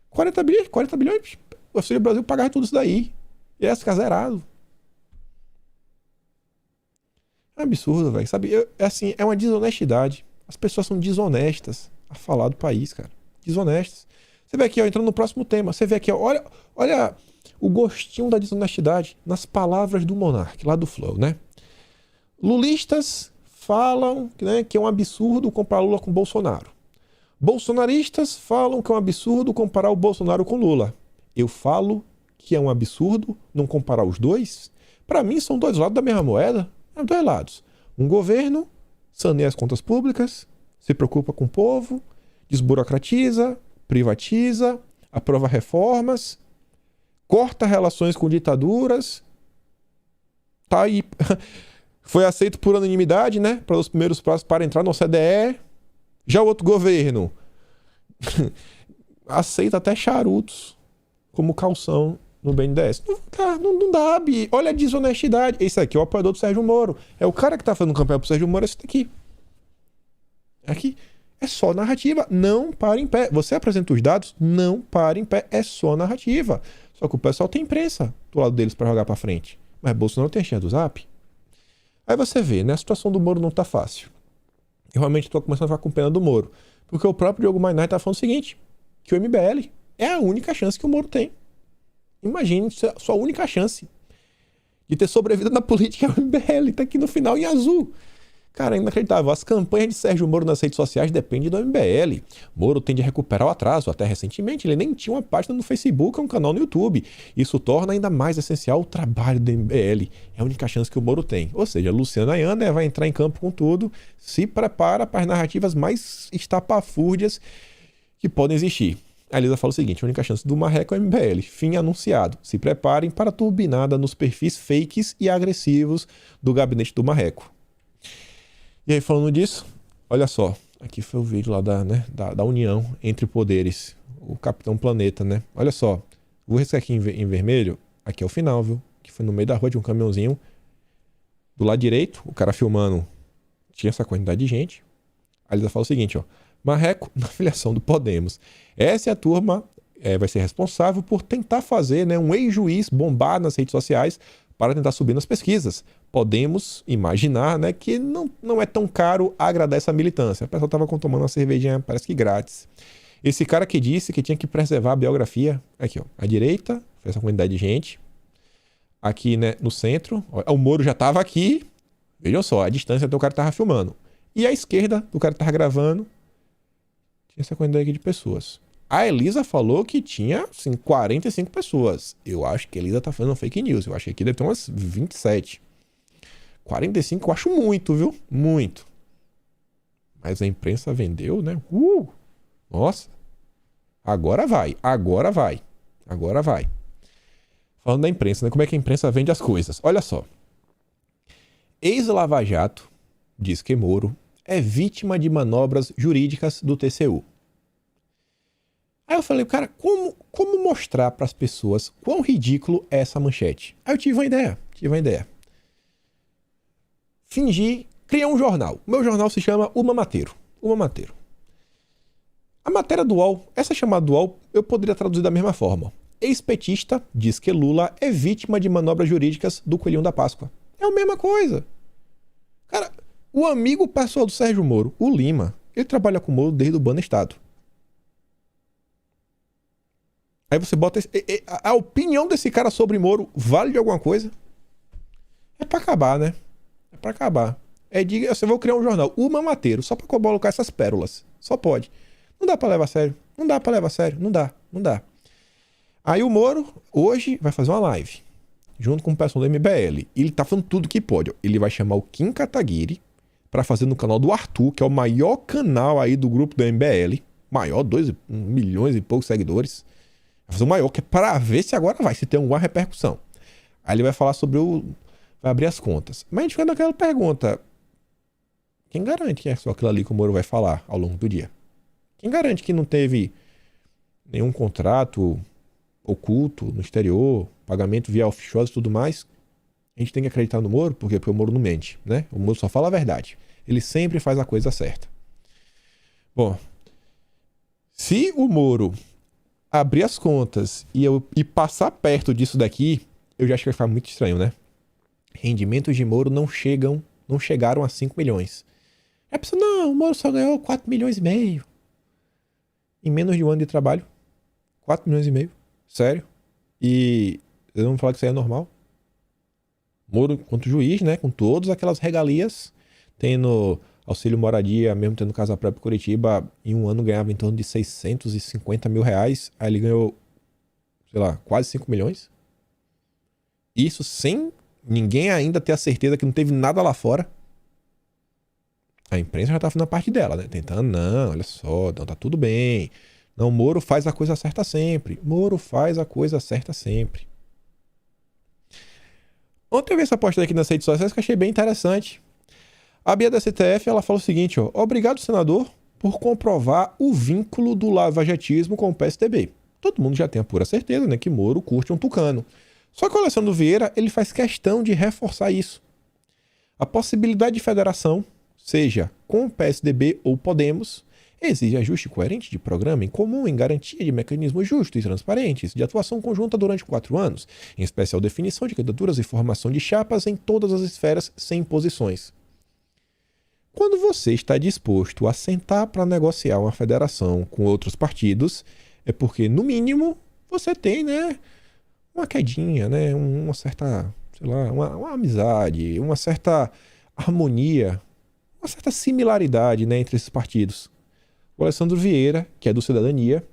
40 bilhões, o Auxílio Brasil pagava tudo isso daí. E ia ficar zerado. É um absurdo, velho. Sabe, assim, é uma desonestidade. As pessoas são desonestas a falar do país, cara. Desonestas. Você vê aqui, ó, entrando no próximo tema. Você vê aqui, ó, olha o gostinho da desonestidade nas palavras do Monark, lá do Flow, né? Lulistas falam, né, que é um absurdo comparar Lula com Bolsonaro. Bolsonaristas falam que é um absurdo comparar o Bolsonaro com Lula. Eu falo que é um absurdo não comparar os dois. Para mim, são dois lados da mesma moeda. Dois lados. Um governo saneia as contas públicas, se preocupa com o povo, desburocratiza, privatiza, aprova reformas, corta relações com ditaduras. Tá aí. Foi aceito por unanimidade, né? Para os primeiros passos para entrar no OCDE. Já o outro governo aceita até charutos como calção no BNDES. Não dá, Bi. Olha a desonestidade. Esse aqui é o apoiador do Sérgio Moro. É o cara que tá fazendo campanha pro Sérgio Moro, esse daqui. Aqui é só narrativa. Não para em pé. Você apresenta os dados, não para em pé. É só narrativa. Só que o pessoal tem imprensa do lado deles para jogar para frente. Mas Bolsonaro tem a senha do Zap. Aí você vê, né? A situação do Moro não tá fácil. Eu realmente tô começando a ficar com pena do Moro. Porque o próprio Diogo Mainar tá falando o seguinte, que o MBL é a única chance que o Moro tem. Imagine sua única chance de ter sobrevivido na política é o MBL. Tá aqui no final em azul. Cara, é inacreditável. As campanhas de Sérgio Moro nas redes sociais dependem do MBL. Moro tende a recuperar o atraso. Até recentemente, ele nem tinha uma página no Facebook ou um canal no YouTube. Isso torna ainda mais essencial o trabalho do MBL. É a única chance que o Moro tem. Ou seja, Luciana Ayanda vai entrar em campo com tudo. Se prepara para as narrativas mais estapafúrdias que podem existir. A Elisa fala o seguinte, a única chance do Marreco é o MBL. Fim anunciado. Se preparem para a turbinada nos perfis fakes e agressivos do gabinete do Marreco. E aí, falando disso, olha só. Aqui foi o vídeo lá da união entre poderes. O Capitão Planeta, né? Olha só. Vou riscar aqui em vermelho. Aqui é o final, viu? Que foi no meio da rua de um caminhãozinho. Do lado direito, o cara filmando. Tinha essa quantidade de gente. A Elisa fala o seguinte, ó. Marreco na filiação do Podemos. Essa é a turma, vai ser responsável por tentar fazer, né, um ex-juiz bombar nas redes sociais para tentar subir nas pesquisas. Podemos imaginar, né, que não é tão caro agradar essa militância. A pessoa estava tomando uma cervejinha, parece que grátis. Esse cara que disse que tinha que preservar a biografia, aqui, ó, à direita, essa quantidade de gente. Aqui, né, no centro, ó, o Moro já estava aqui. Vejam só, a distância do cara que estava filmando. E à esquerda, do cara que estava gravando, tinha essa quantidade aqui de pessoas. A Elisa falou que tinha, assim, 45 pessoas. Eu acho que a Elisa tá fazendo fake news. Eu acho que aqui deve ter umas 27. 45 eu acho muito, viu? Muito. Mas a imprensa vendeu, né? Nossa. Agora vai. Falando da imprensa, né? Como é que a imprensa vende as coisas? Olha só. Ex-Lava Jato diz que Moro é vítima de manobras jurídicas do TCU. Aí eu falei, cara, como mostrar para as pessoas quão ridículo é essa manchete? Aí eu tive uma ideia. Fingi, criei um jornal. O meu jornal se chama O Mamateiro. A matéria do UOL, essa chamada do UOL, eu poderia traduzir da mesma forma. Ex-petista diz que Lula é vítima de manobras jurídicas do Coelhinho da Páscoa. É a mesma coisa. Cara, o amigo pessoal do Sérgio Moro, o Lima, ele trabalha com o Moro desde o Banestado. Aí você bota... A opinião desse cara sobre Moro vale de alguma coisa? É pra acabar, né? É pra acabar. Diga, eu vou criar um jornal, o Mamateiro, só pra colocar essas pérolas. Só pode. Não dá pra levar a sério. Não dá pra levar a sério. Não dá. Aí o Moro, hoje, vai fazer uma live. Junto com o pessoal do MBL. E ele tá falando tudo que pode. Ele vai chamar o Kim Kataguiri pra fazer no canal do Arthur, que é o maior canal aí do grupo do MBL. Maior, 2 milhões e poucos seguidores. Vai fazer o maior, que é pra ver se agora vai, se tem alguma repercussão. Aí ele vai falar sobre vai abrir as contas. Mas a gente fica naquela pergunta. Quem garante que é só aquilo ali que o Moro vai falar ao longo do dia? Quem garante que não teve nenhum contrato oculto no exterior, pagamento via offshore e tudo mais? A gente tem que acreditar no Moro, porque o Moro não mente, né? O Moro só fala a verdade. Ele sempre faz a coisa certa. Bom, se o Moro abrir as contas e passar perto disso daqui, eu já acho que vai ficar muito estranho, né? Rendimentos de Moro não chegaram a 5 milhões. A pessoa, não, o Moro só ganhou 4 milhões e meio. Em menos de um ano de trabalho. 4 milhões e meio. Sério. E eu não vou falar que isso aí é normal. Moro, quanto juiz, né? Com todas aquelas regalias, tendo auxílio moradia, mesmo tendo casa própria em Curitiba, em um ano ganhava em torno de 650 mil reais. Aí ele ganhou, sei lá, quase 5 milhões. Isso sem ninguém ainda ter a certeza que não teve nada lá fora. A imprensa já tá fazendo a parte dela, né? Tentando, não, olha só, não, tá tudo bem. Não, Moro faz a coisa certa sempre. Moro faz a coisa certa sempre. Ontem eu vi essa postagem aqui nas redes sociais que eu achei bem interessante. A Bia da STF, ela fala o seguinte, ó. Obrigado, senador, por comprovar o vínculo do lavajatismo com o PSDB. Todo mundo já tem a pura certeza, né, que Moro curte um tucano. Só que o Alessandro Vieira, ele faz questão de reforçar isso. A possibilidade de federação, seja com o PSDB ou Podemos, exige ajuste coerente de programa em comum em garantia de mecanismos justos e transparentes de atuação conjunta durante 4 anos, em especial definição de candidaturas e formação de chapas em todas as esferas sem imposições. Quando você está disposto a sentar para negociar uma federação com outros partidos, é porque, no mínimo, você tem, né, uma quedinha, né, uma certa, sei lá, uma amizade, uma certa harmonia, uma certa similaridade, né, entre esses partidos. O Alessandro Vieira, que é do Cidadania,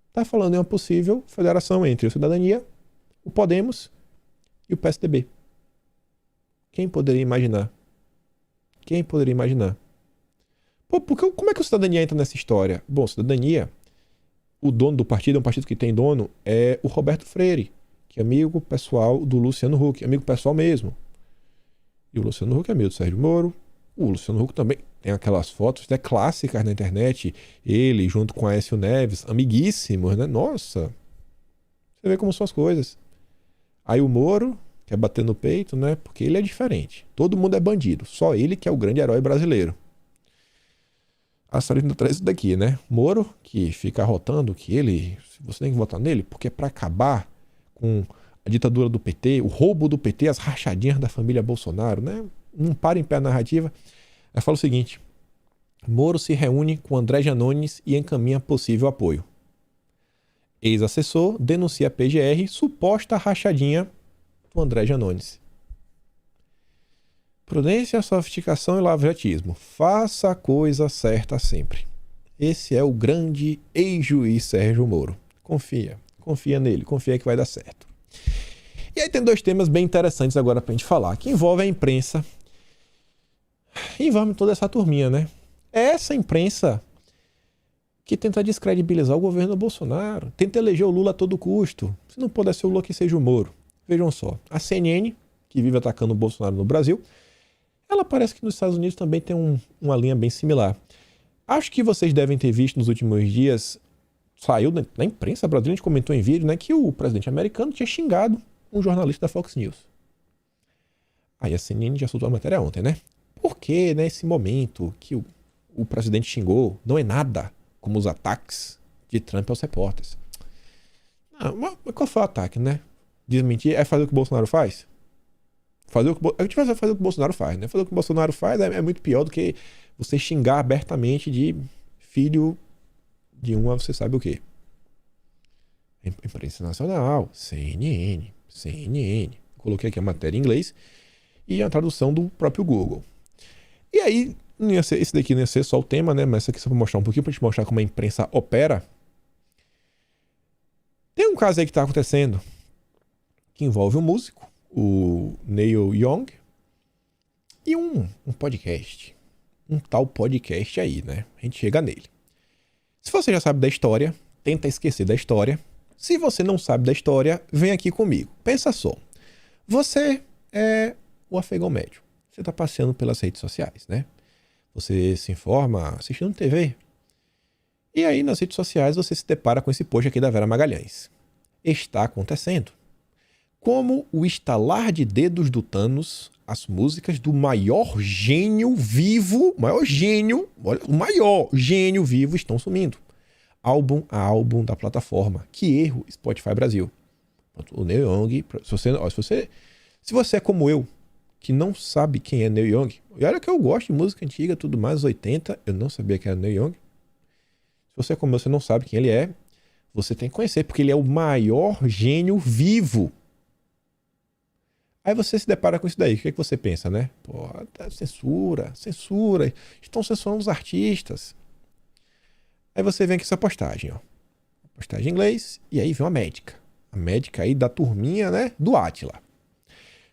está falando em uma possível federação entre o Cidadania, o Podemos e o PSDB. Quem poderia imaginar? Quem poderia imaginar? Pô, como é que o Cidadania entra nessa história? Bom, Cidadania, o dono do partido, é um partido que tem dono, é o Roberto Freire, que é amigo pessoal do Luciano Huck, amigo pessoal mesmo. E o Luciano Huck é amigo do Sérgio Moro. O Luciano Huck também tem aquelas fotos, né, clássicas na internet, ele junto com Aécio Neves, amiguíssimos, né? Nossa, você vê como são as coisas. Aí o Moro quer bater no peito, né? Porque ele é diferente. Todo mundo é bandido, só ele que é o grande herói brasileiro. A história ainda traz isso daqui, né? Moro, que fica arrotando que você tem que votar nele, porque é pra acabar com a ditadura do PT, o roubo do PT, as rachadinhas da família Bolsonaro, né? Não para em pé a narrativa. Ela fala o seguinte: Moro se reúne com André Janones e encaminha possível apoio. Ex-assessor denuncia a PGR suposta rachadinha do André Janones. Prudência, sofisticação e lavajatismo. Faça a coisa certa sempre. Esse é o grande ex-juiz Sérgio Moro. Confia nele, confia que vai dar certo. E aí tem 2 temas bem interessantes agora pra gente falar, que envolvem a imprensa. Envolve toda essa turminha, né? É essa imprensa que tenta descredibilizar o governo Bolsonaro, tenta eleger o Lula a todo custo. Se não puder ser o Lula, que seja o Moro. Vejam só, a CNN, que vive atacando o Bolsonaro no Brasil, ela parece que nos Estados Unidos também tem uma linha bem similar. Acho que vocês devem ter visto nos últimos dias, saiu na imprensa brasileira, a gente comentou em vídeo, né, que o presidente americano tinha xingado um jornalista da Fox News. Aí a CNN já soltou a matéria ontem, né? Por que, nesse momento que o presidente xingou, não é nada como os ataques de Trump aos repórteres? Não, mas qual foi o ataque, né? Desmentir é fazer o que o Bolsonaro faz? A gente vai fazer o que o Bolsonaro faz, né? Fazer o que o Bolsonaro faz é muito pior do que você xingar abertamente de filho de você sabe o quê? Imprensa Nacional, CNN. Coloquei aqui a matéria em inglês. e a tradução do próprio Google. E aí, esse daqui não ia ser só o tema, né? Mas isso aqui só para mostrar um pouquinho, para te mostrar como a imprensa opera. Tem um caso aí que está acontecendo que envolve um músico, o Neil Young, e um podcast. Um tal podcast aí, né? A gente chega nele. Se você já sabe da história, tenta esquecer da história. Se você não sabe da história, vem aqui comigo. Pensa só. Você é o afegão médio. Você está passeando pelas redes sociais, né? Você se informa assistindo TV. E aí, nas redes sociais, você se depara com esse post aqui da Vera Magalhães. Está acontecendo. Como o estalar de dedos do Thanos, as músicas do maior gênio vivo, o maior gênio vivo estão sumindo. Álbum a álbum da plataforma. Que erro, Spotify Brasil. O Neil Young, se você é como eu, que não sabe quem é Neil Young, e olha que eu gosto de música antiga, tudo mais, 80, eu não sabia que era Neil Young. Se você é como eu, você não sabe quem ele é, você tem que conhecer, porque ele é o maior gênio vivo. Aí você se depara com isso daí, o que é que você pensa, né? Pô, censura, estão censurando os artistas. Aí você vem aqui essa postagem, ó. Postagem em inglês, e aí vem uma médica. A médica aí da turminha, né, do Átila.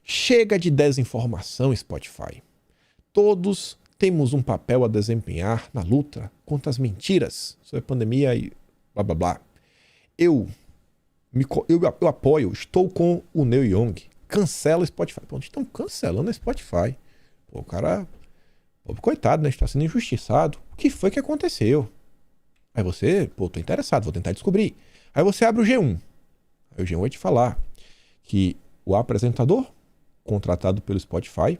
Chega de desinformação, Spotify. Todos temos um papel a desempenhar na luta contra as mentiras sobre a pandemia e blá blá blá. Eu apoio, estou com o Neil Young. Cancela o Spotify. Pô, estão cancelando o Spotify. Pô, o cara, pobre coitado, né, está sendo injustiçado. O que foi que aconteceu? Aí você, pô, tô interessado, vou tentar descobrir. Aí você abre o G1. Aí o G1 vai te falar que o apresentador contratado pelo Spotify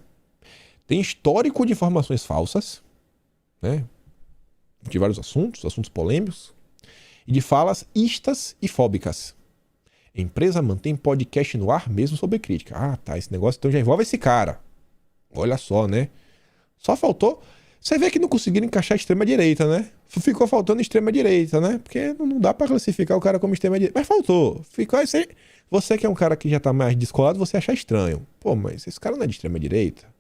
tem histórico de informações falsas, né? De vários assuntos polêmicos, e de falas istas e fóbicas. A empresa mantém podcast no ar mesmo sob crítica. Ah, tá, esse negócio então já envolve esse cara. Olha só, né? Só faltou... Você vê que não conseguiram encaixar a extrema-direita, né? Ficou faltando extrema-direita, né? Porque não dá pra classificar o cara como extrema-direita. Mas faltou. Ficou assim. Você que é um cara que já tá mais descolado, você acha estranho. Pô, mas esse cara não é de extrema-direita.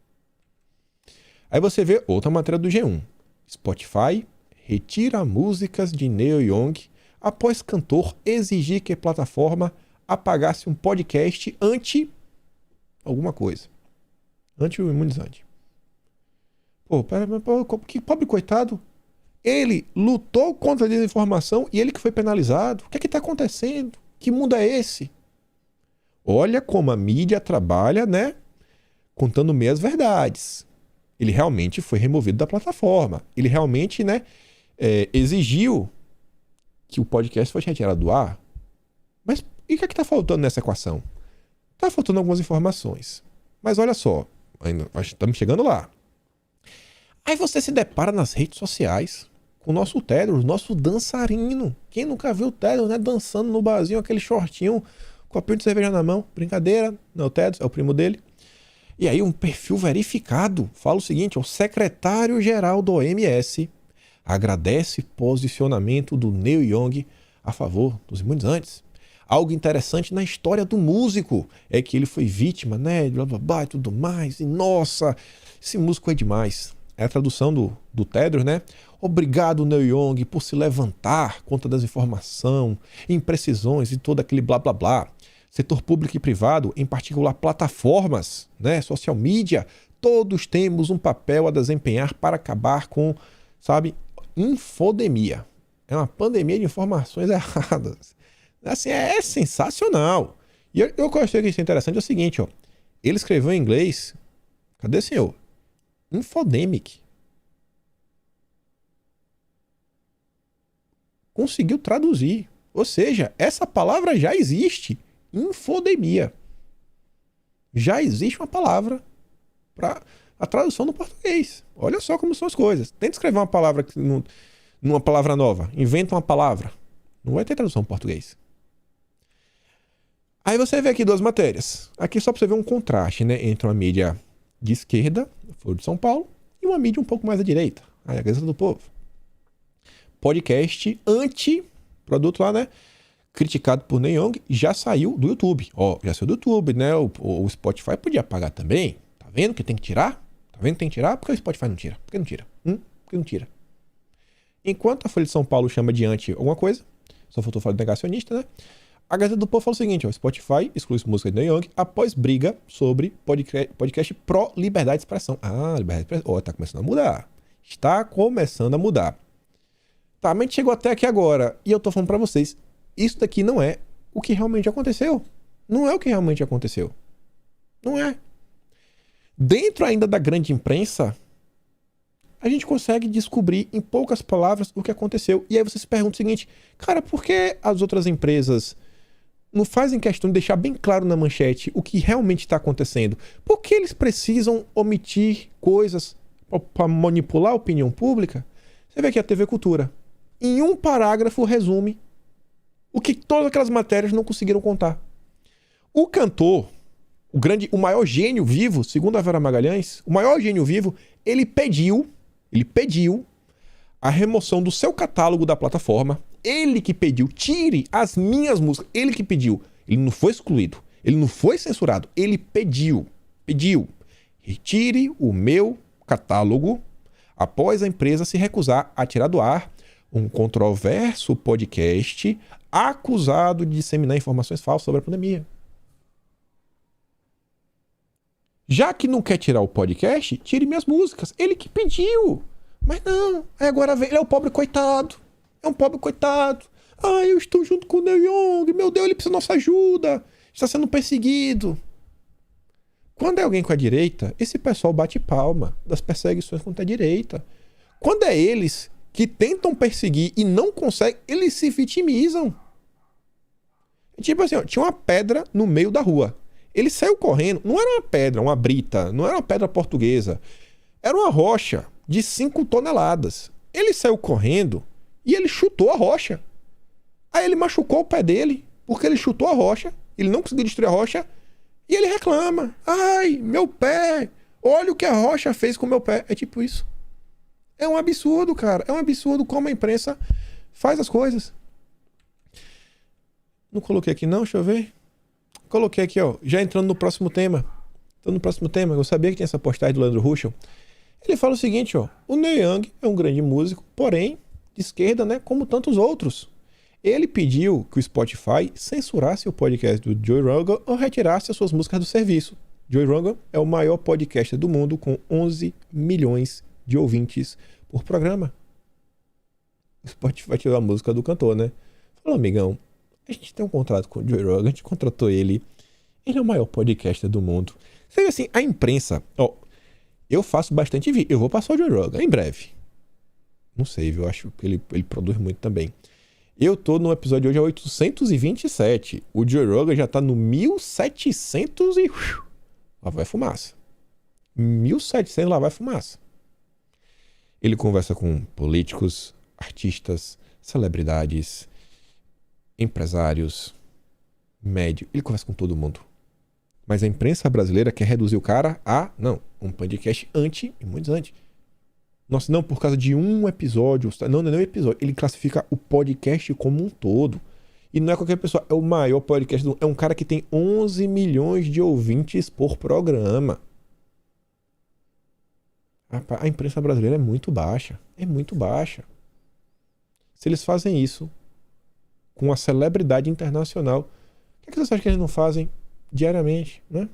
Aí você vê outra matéria do G1. Spotify retira músicas de Neil Young após cantor exigir que a plataforma apagasse um podcast anti alguma coisa. Anti-imunizante. Pô, que pobre coitado. Ele lutou contra a desinformação e ele que foi penalizado. O que é que tá acontecendo? Que mundo é esse? Olha como a mídia trabalha, né? Contando meias verdades. Ele realmente foi removido da plataforma. Ele realmente, né, exigiu que o podcast fosse retirado do ar. Mas e o que é que tá faltando nessa equação? Tá faltando algumas informações. Mas olha só, ainda estamos chegando lá. Aí você se depara nas redes sociais com o nosso Tedros, o nosso dançarino. Quem nunca viu o Tedros, né, dançando no barzinho, aquele shortinho, copinho de cerveja na mão. Brincadeira, não é o Tedros, é o primo dele. E aí um perfil verificado fala o seguinte: o secretário-geral do OMS agradece posicionamento do Neil Young a favor dos imunizantes. Algo interessante na história do músico é que ele foi vítima, né, blá blá blá e tudo mais. E nossa, esse músico é demais. É a tradução do Tedros, né? Obrigado, Neil Young, por se levantar contra a desinformação, imprecisões e todo aquele blá blá blá. Setor público e privado, em particular plataformas, né, social media, todos temos um papel a desempenhar para acabar com, sabe, infodemia. É uma pandemia de informações erradas. Assim, é sensacional. E eu achei que isso é interessante, é o seguinte, ó. Ele escreveu em inglês, cadê, senhor? Infodemic. Conseguiu traduzir. Ou seja, essa palavra já existe. Infodemia. Já existe uma palavra para a tradução no português. Olha só como são as coisas. Tenta escrever uma palavra numa palavra nova. Inventa uma palavra. Não vai ter tradução em português. Aí você vê aqui duas matérias. Aqui só para você ver um contraste, né, entre uma mídia de esquerda, Folha de São Paulo, e uma mídia um pouco mais à direita, a Gazeta do Povo. Podcast anti-produto lá, né? Criticado por Neil Young, já saiu do YouTube. Ó, já saiu do YouTube, né? O Spotify podia apagar também, tá vendo que tem que tirar? Tá vendo que tem que tirar? Por que o Spotify não tira? Por que não tira? Por que não tira? Enquanto a Folha de São Paulo chama de anti alguma coisa, só faltou falar de negacionista, né? A Gazeta do Povo fala o seguinte, ó, Spotify exclui música de Neil Young após briga sobre podcast pró-liberdade de expressão. Ah, liberdade de expressão. Tá começando a mudar. Está começando a mudar. Tá, mas a gente chegou até aqui agora e eu tô falando pra vocês, isso daqui não é o que realmente aconteceu. Não é o que realmente aconteceu. Não é. Dentro ainda da grande imprensa, a gente consegue descobrir em poucas palavras o que aconteceu. E aí você se pergunta o seguinte, cara, por que as outras empresas não fazem questão de deixar bem claro na manchete o que realmente está acontecendo? Por que eles precisam omitir coisas para manipular a opinião pública? Você vê aqui a TV Cultura. Em um parágrafo resume o que todas aquelas matérias não conseguiram contar. O cantor, o maior gênio vivo, segundo a Vera Magalhães, o maior gênio vivo, ele pediu a remoção do seu catálogo da plataforma. Ele que pediu, tire as minhas músicas. Ele que pediu. Ele não foi excluído. Ele não foi censurado. Ele pediu. Retire o meu catálogo após a empresa se recusar a tirar do ar um controverso podcast acusado de disseminar informações falsas sobre a pandemia. Já que não quer tirar o podcast, tire minhas músicas. Ele que pediu. Mas não. Aí agora vem. Ele é o pobre coitado. É um pobre coitado. Ah, eu estou junto com o Neil Young. Meu Deus, ele precisa da nossa ajuda. Está sendo perseguido. Quando é alguém com a direita, esse pessoal bate palma das perseguições contra a direita. Quando é eles que tentam perseguir e não conseguem, eles se vitimizam. Tipo assim, ó, tinha uma pedra no meio da rua. Ele saiu correndo. Não era uma pedra, uma brita. Não era uma pedra portuguesa. Era uma rocha de 5 toneladas. Ele saiu correndo e ele chutou a rocha. Aí ele machucou o pé dele porque ele chutou a rocha. Ele não conseguiu destruir a rocha. E ele reclama. Ai, meu pé. Olha o que a rocha fez com o meu pé. É tipo isso. É um absurdo, cara. É um absurdo como a imprensa faz as coisas. Não coloquei aqui não, deixa eu ver. Coloquei aqui, ó. Já entrando no próximo tema. Eu sabia que tinha essa postagem do Leandro Ruschel. Ele fala o seguinte, ó. O Neil Young é um grande músico, porém, de esquerda, né? Como tantos outros. Ele pediu que o Spotify censurasse o podcast do Joe Rogan ou retirasse as suas músicas do serviço. Joe Rogan é o maior podcaster do mundo com 11 milhões de ouvintes por programa. O Spotify tirou a música do cantor, né? Falou, amigão, a gente tem um contrato com o Joe Rogan, a gente contratou ele. Ele é o maior podcaster do mundo. Você vê assim, a imprensa... Ó, eu faço bastante vídeo. Eu vou passar o Joe Rogan em breve. Não sei, viu? Eu acho que ele produz muito também. Eu tô no episódio hoje 827. O Joe Rogan já tá no 1700 e... Lá vai fumaça. 1700 lá vai fumaça. Ele conversa com políticos, artistas, celebridades, empresários, médio. Ele conversa com todo mundo. Mas a imprensa brasileira quer reduzir o cara a... Não, um podcast anti e muitos anti. Nossa, não, por causa de um episódio. Não é um episódio. Ele classifica o podcast como um todo. E não é qualquer pessoa. É o maior podcast do mundo. É um cara que tem 11 milhões de ouvintes por programa. A imprensa brasileira é muito baixa. É muito baixa. Se eles fazem isso com a celebridade internacional, o que vocês acham que eles não fazem diariamente, né?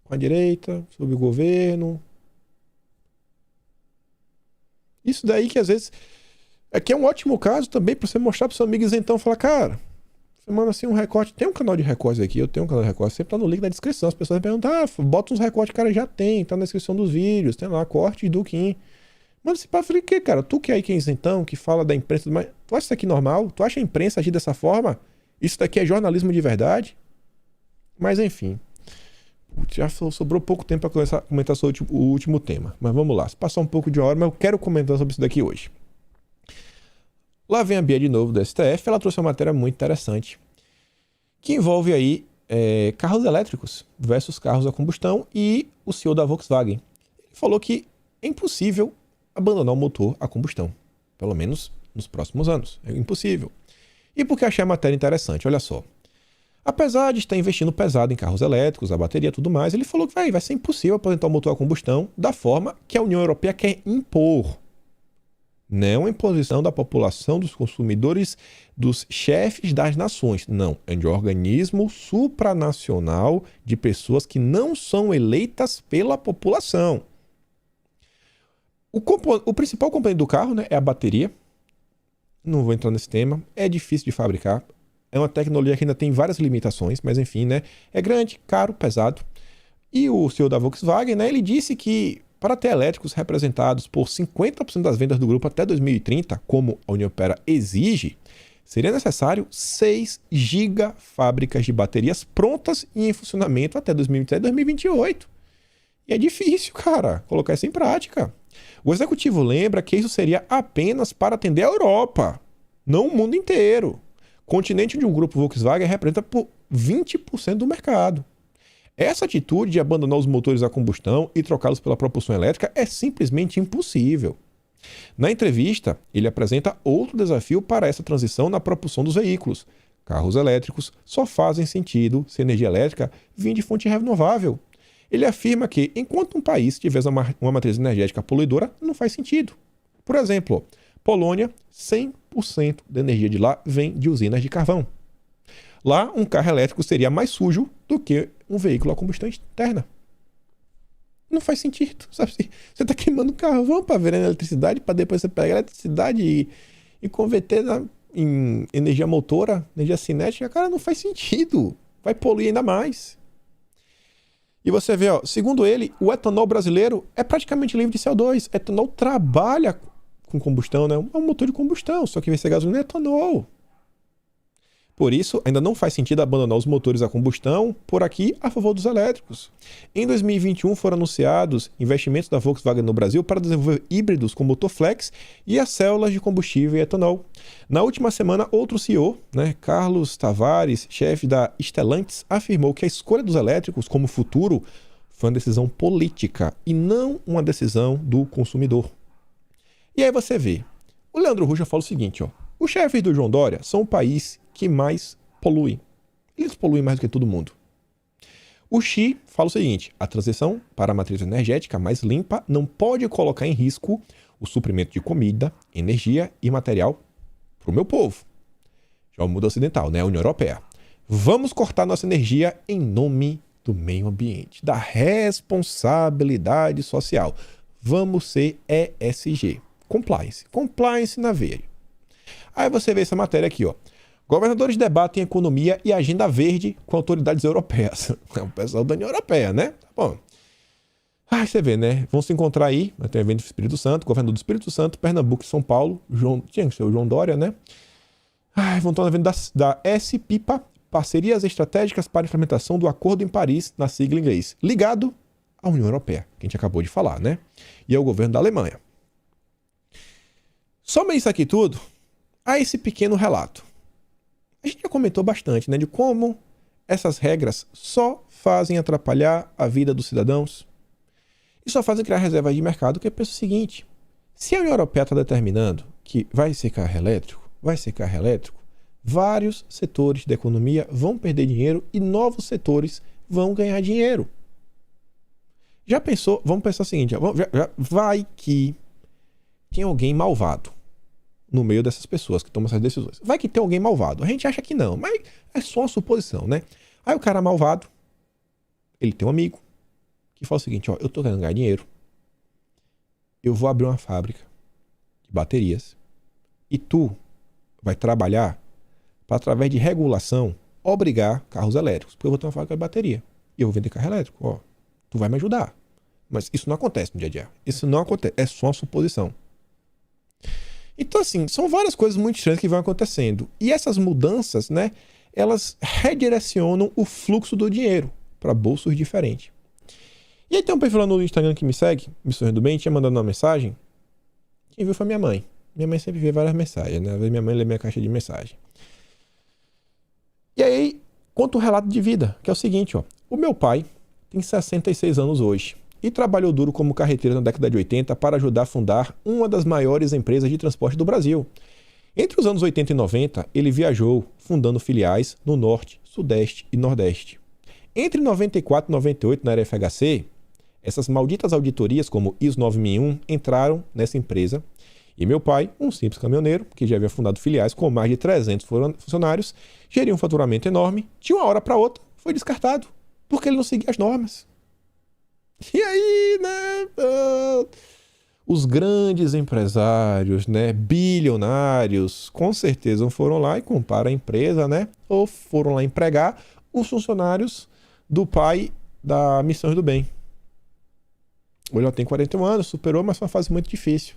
Com a direita, sob o governo. Isso daí que às vezes... Aqui é um ótimo caso também para você mostrar para os seus amigos então, falar, cara, você manda assim um recorte, tem um canal de recortes aqui, eu tenho um canal de recortes, sempre tá no link da descrição, as pessoas perguntam, bota uns recortes, cara, já tem, tá na descrição dos vídeos, tem lá, corte do Kim. Manda esse papo, falei, que, cara, tu que é aí quem então, que fala da imprensa, mas tu acha isso aqui normal? Tu acha a imprensa agir dessa forma? Isso daqui é jornalismo de verdade? Mas enfim, já sobrou pouco tempo para comentar sobre o último tema, mas vamos lá, se passar um pouco de hora, mas eu quero comentar sobre isso daqui hoje. Lá vem a Bia de novo do STF, ela trouxe uma matéria muito interessante, que envolve aí carros elétricos versus carros a combustão e o CEO da Volkswagen. Ele falou que é impossível abandonar o motor a combustão, pelo menos nos próximos anos. É impossível. E por que achei a matéria interessante? Olha só. Apesar de estar investindo pesado em carros elétricos, a bateria e tudo mais, ele falou que vai ser impossível aposentar o motor a combustão da forma que a União Europeia quer impor. Não a imposição da população, dos consumidores, dos chefes das nações. Não, é de um organismo supranacional de pessoas que não são eleitas pela população. O principal componente do carro, né, é a bateria. Não vou entrar nesse tema. É difícil de fabricar. É uma tecnologia que ainda tem várias limitações, mas enfim, né? É grande, caro, pesado. E o CEO da Volkswagen, né, ele disse que para ter elétricos representados por 50% das vendas do grupo até 2030, como a União Europeia exige, seria necessário 6 gigafábricas de baterias prontas e em funcionamento até 2027 e 2028. E é difícil, cara, colocar isso em prática. O executivo lembra que isso seria apenas para atender a Europa, não o mundo inteiro. Continente onde o grupo Volkswagen representa por 20% do mercado. Essa atitude de abandonar os motores a combustão e trocá-los pela propulsão elétrica é simplesmente impossível. Na entrevista, ele apresenta outro desafio para essa transição na propulsão dos veículos. Carros elétricos só fazem sentido se a energia elétrica vir de fonte renovável. Ele afirma que, enquanto um país tiver uma matriz energética poluidora, não faz sentido. Por exemplo, Polônia, 100% da energia de lá vem de usinas de carvão. Lá, um carro elétrico seria mais sujo do que um veículo a combustão externa. Não faz sentido, sabe? Você está queimando carvão para ver a eletricidade, para depois você pegar a eletricidade e converter em energia motora, energia cinética. Cara, não faz sentido. Vai poluir ainda mais. E você vê, ó, segundo ele, o etanol brasileiro é praticamente livre de CO2. Etanol trabalha com combustão, né? É um motor de combustão, só que vai ser gasolina e etanol. Por isso, ainda não faz sentido abandonar os motores a combustão por aqui a favor dos elétricos. Em 2021 foram anunciados investimentos da Volkswagen no Brasil para desenvolver híbridos com motor flex e as células de combustível e etanol. Na última semana, outro CEO, Carlos Tavares, chefe da Stellantis, afirmou que a escolha dos elétricos como futuro foi uma decisão política e não uma decisão do consumidor. E aí você vê, o Leandro Ruja fala o seguinte, ó, os chefes do João Dória são o país que mais polui. Eles poluem mais do que todo mundo. O Xi fala o seguinte, a transição para a matriz energética mais limpa não pode colocar em risco o suprimento de comida, energia e material para o meu povo. Já o mundo ocidental, né? A União Europeia. Vamos cortar nossa energia em nome do meio ambiente, da responsabilidade social. Vamos ser ESG. Compliance na veia. Aí você vê essa matéria aqui, ó. Governadores debatem economia e agenda verde com autoridades europeias. É o pessoal da União Europeia, né? Tá bom. Aí você vê, né? Vão se encontrar aí, tem um evento do Espírito Santo, governador do Espírito Santo, Pernambuco e São Paulo, tinha que ser o João Dória, né? Vão estar no evento da SPIPA, Parcerias Estratégicas para a Implementação do Acordo em Paris, na sigla em inglês, ligado à União Europeia, que a gente acabou de falar, né? E ao governo da Alemanha. Soma isso aqui tudo a esse pequeno relato. A gente já comentou bastante, né, de como essas regras só fazem atrapalhar a vida dos cidadãos e só fazem criar reservas de mercado, que é o seguinte, se a União Europeia está determinando que vai ser carro elétrico, vários setores da economia vão perder dinheiro e novos setores vão ganhar dinheiro. Já pensou, vamos pensar o seguinte, vai que tem alguém malvado no meio dessas pessoas que tomam essas decisões. Vai que tem alguém malvado. A gente acha que não, mas é só uma suposição, né? Aí o cara malvado, ele tem um amigo que fala o seguinte, ó, eu tô querendo ganhar dinheiro, eu vou abrir uma fábrica de baterias e tu vai trabalhar para, através de regulação, obrigar carros elétricos, porque eu vou ter uma fábrica de bateria e eu vou vender carro elétrico, ó, tu vai me ajudar. Mas isso não acontece no dia a dia. Isso não acontece, é só uma suposição. Então, assim, são várias coisas muito estranhas que vão acontecendo. E essas mudanças, né, elas redirecionam o fluxo do dinheiro para bolsos diferentes. E aí tem um perfil lá no Instagram que me segue, me sorrindo bem, tinha mandado uma mensagem. Quem viu foi minha mãe. Minha mãe sempre vê várias mensagens, né? Às vezes minha mãe lê minha caixa de mensagem. E aí, conta um relato de vida, que é o seguinte, ó. O meu pai tem 66 anos hoje e trabalhou duro como carreteiro na década de 80 para ajudar a fundar uma das maiores empresas de transporte do Brasil. Entre os anos 80 e 90, ele viajou, fundando filiais no Norte, Sudeste e Nordeste. Entre 94 e 98, na era FHC, essas malditas auditorias, como ISO 9001, entraram nessa empresa. E meu pai, um simples caminhoneiro, que já havia fundado filiais com mais de 300 funcionários, geria um faturamento enorme, de uma hora para outra foi descartado, porque ele não seguia as normas. E aí, né? Os grandes empresários, né, bilionários, com certeza foram lá e compraram a empresa, né? Ou foram lá empregar os funcionários do pai da Missões do Bem. Hoje ela tem 41 anos, superou, mas foi uma fase muito difícil.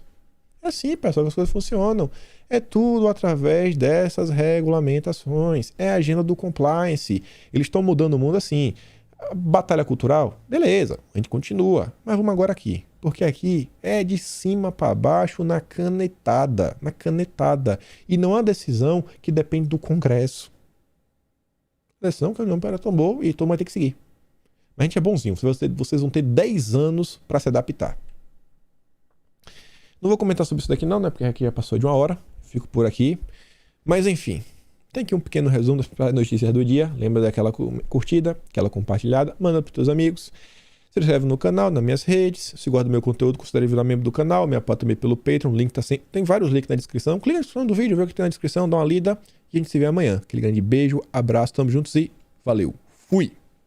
É assim, pessoal, que as coisas funcionam. É tudo através dessas regulamentações. É a agenda do compliance. Eles estão mudando o mundo assim. Batalha cultural? Beleza, a gente continua. Mas vamos agora aqui. Porque aqui é de cima para baixo na canetada. Na canetada. E não há decisão que depende do Congresso. A decisão que a União Europeia tomou e todo mundo vai ter que seguir. Mas a gente é bonzinho. Vocês vão ter 10 anos para se adaptar. Não vou comentar sobre isso daqui não, né? Porque aqui já passou de 1 hora. Fico por aqui. Mas enfim, tem aqui um pequeno resumo das notícias do dia. Lembra daquela curtida, aquela compartilhada. Manda para os teus amigos. Se inscreve no canal, nas minhas redes. Se gosta do meu conteúdo, considere virar membro do canal. Me apoia também pelo Patreon. O link tá sempre... Tem vários links na descrição. Clica na descrição do vídeo, vê o que tem na descrição, dá uma lida. E a gente se vê amanhã. Aquele grande beijo, abraço, tamo juntos e valeu. Fui!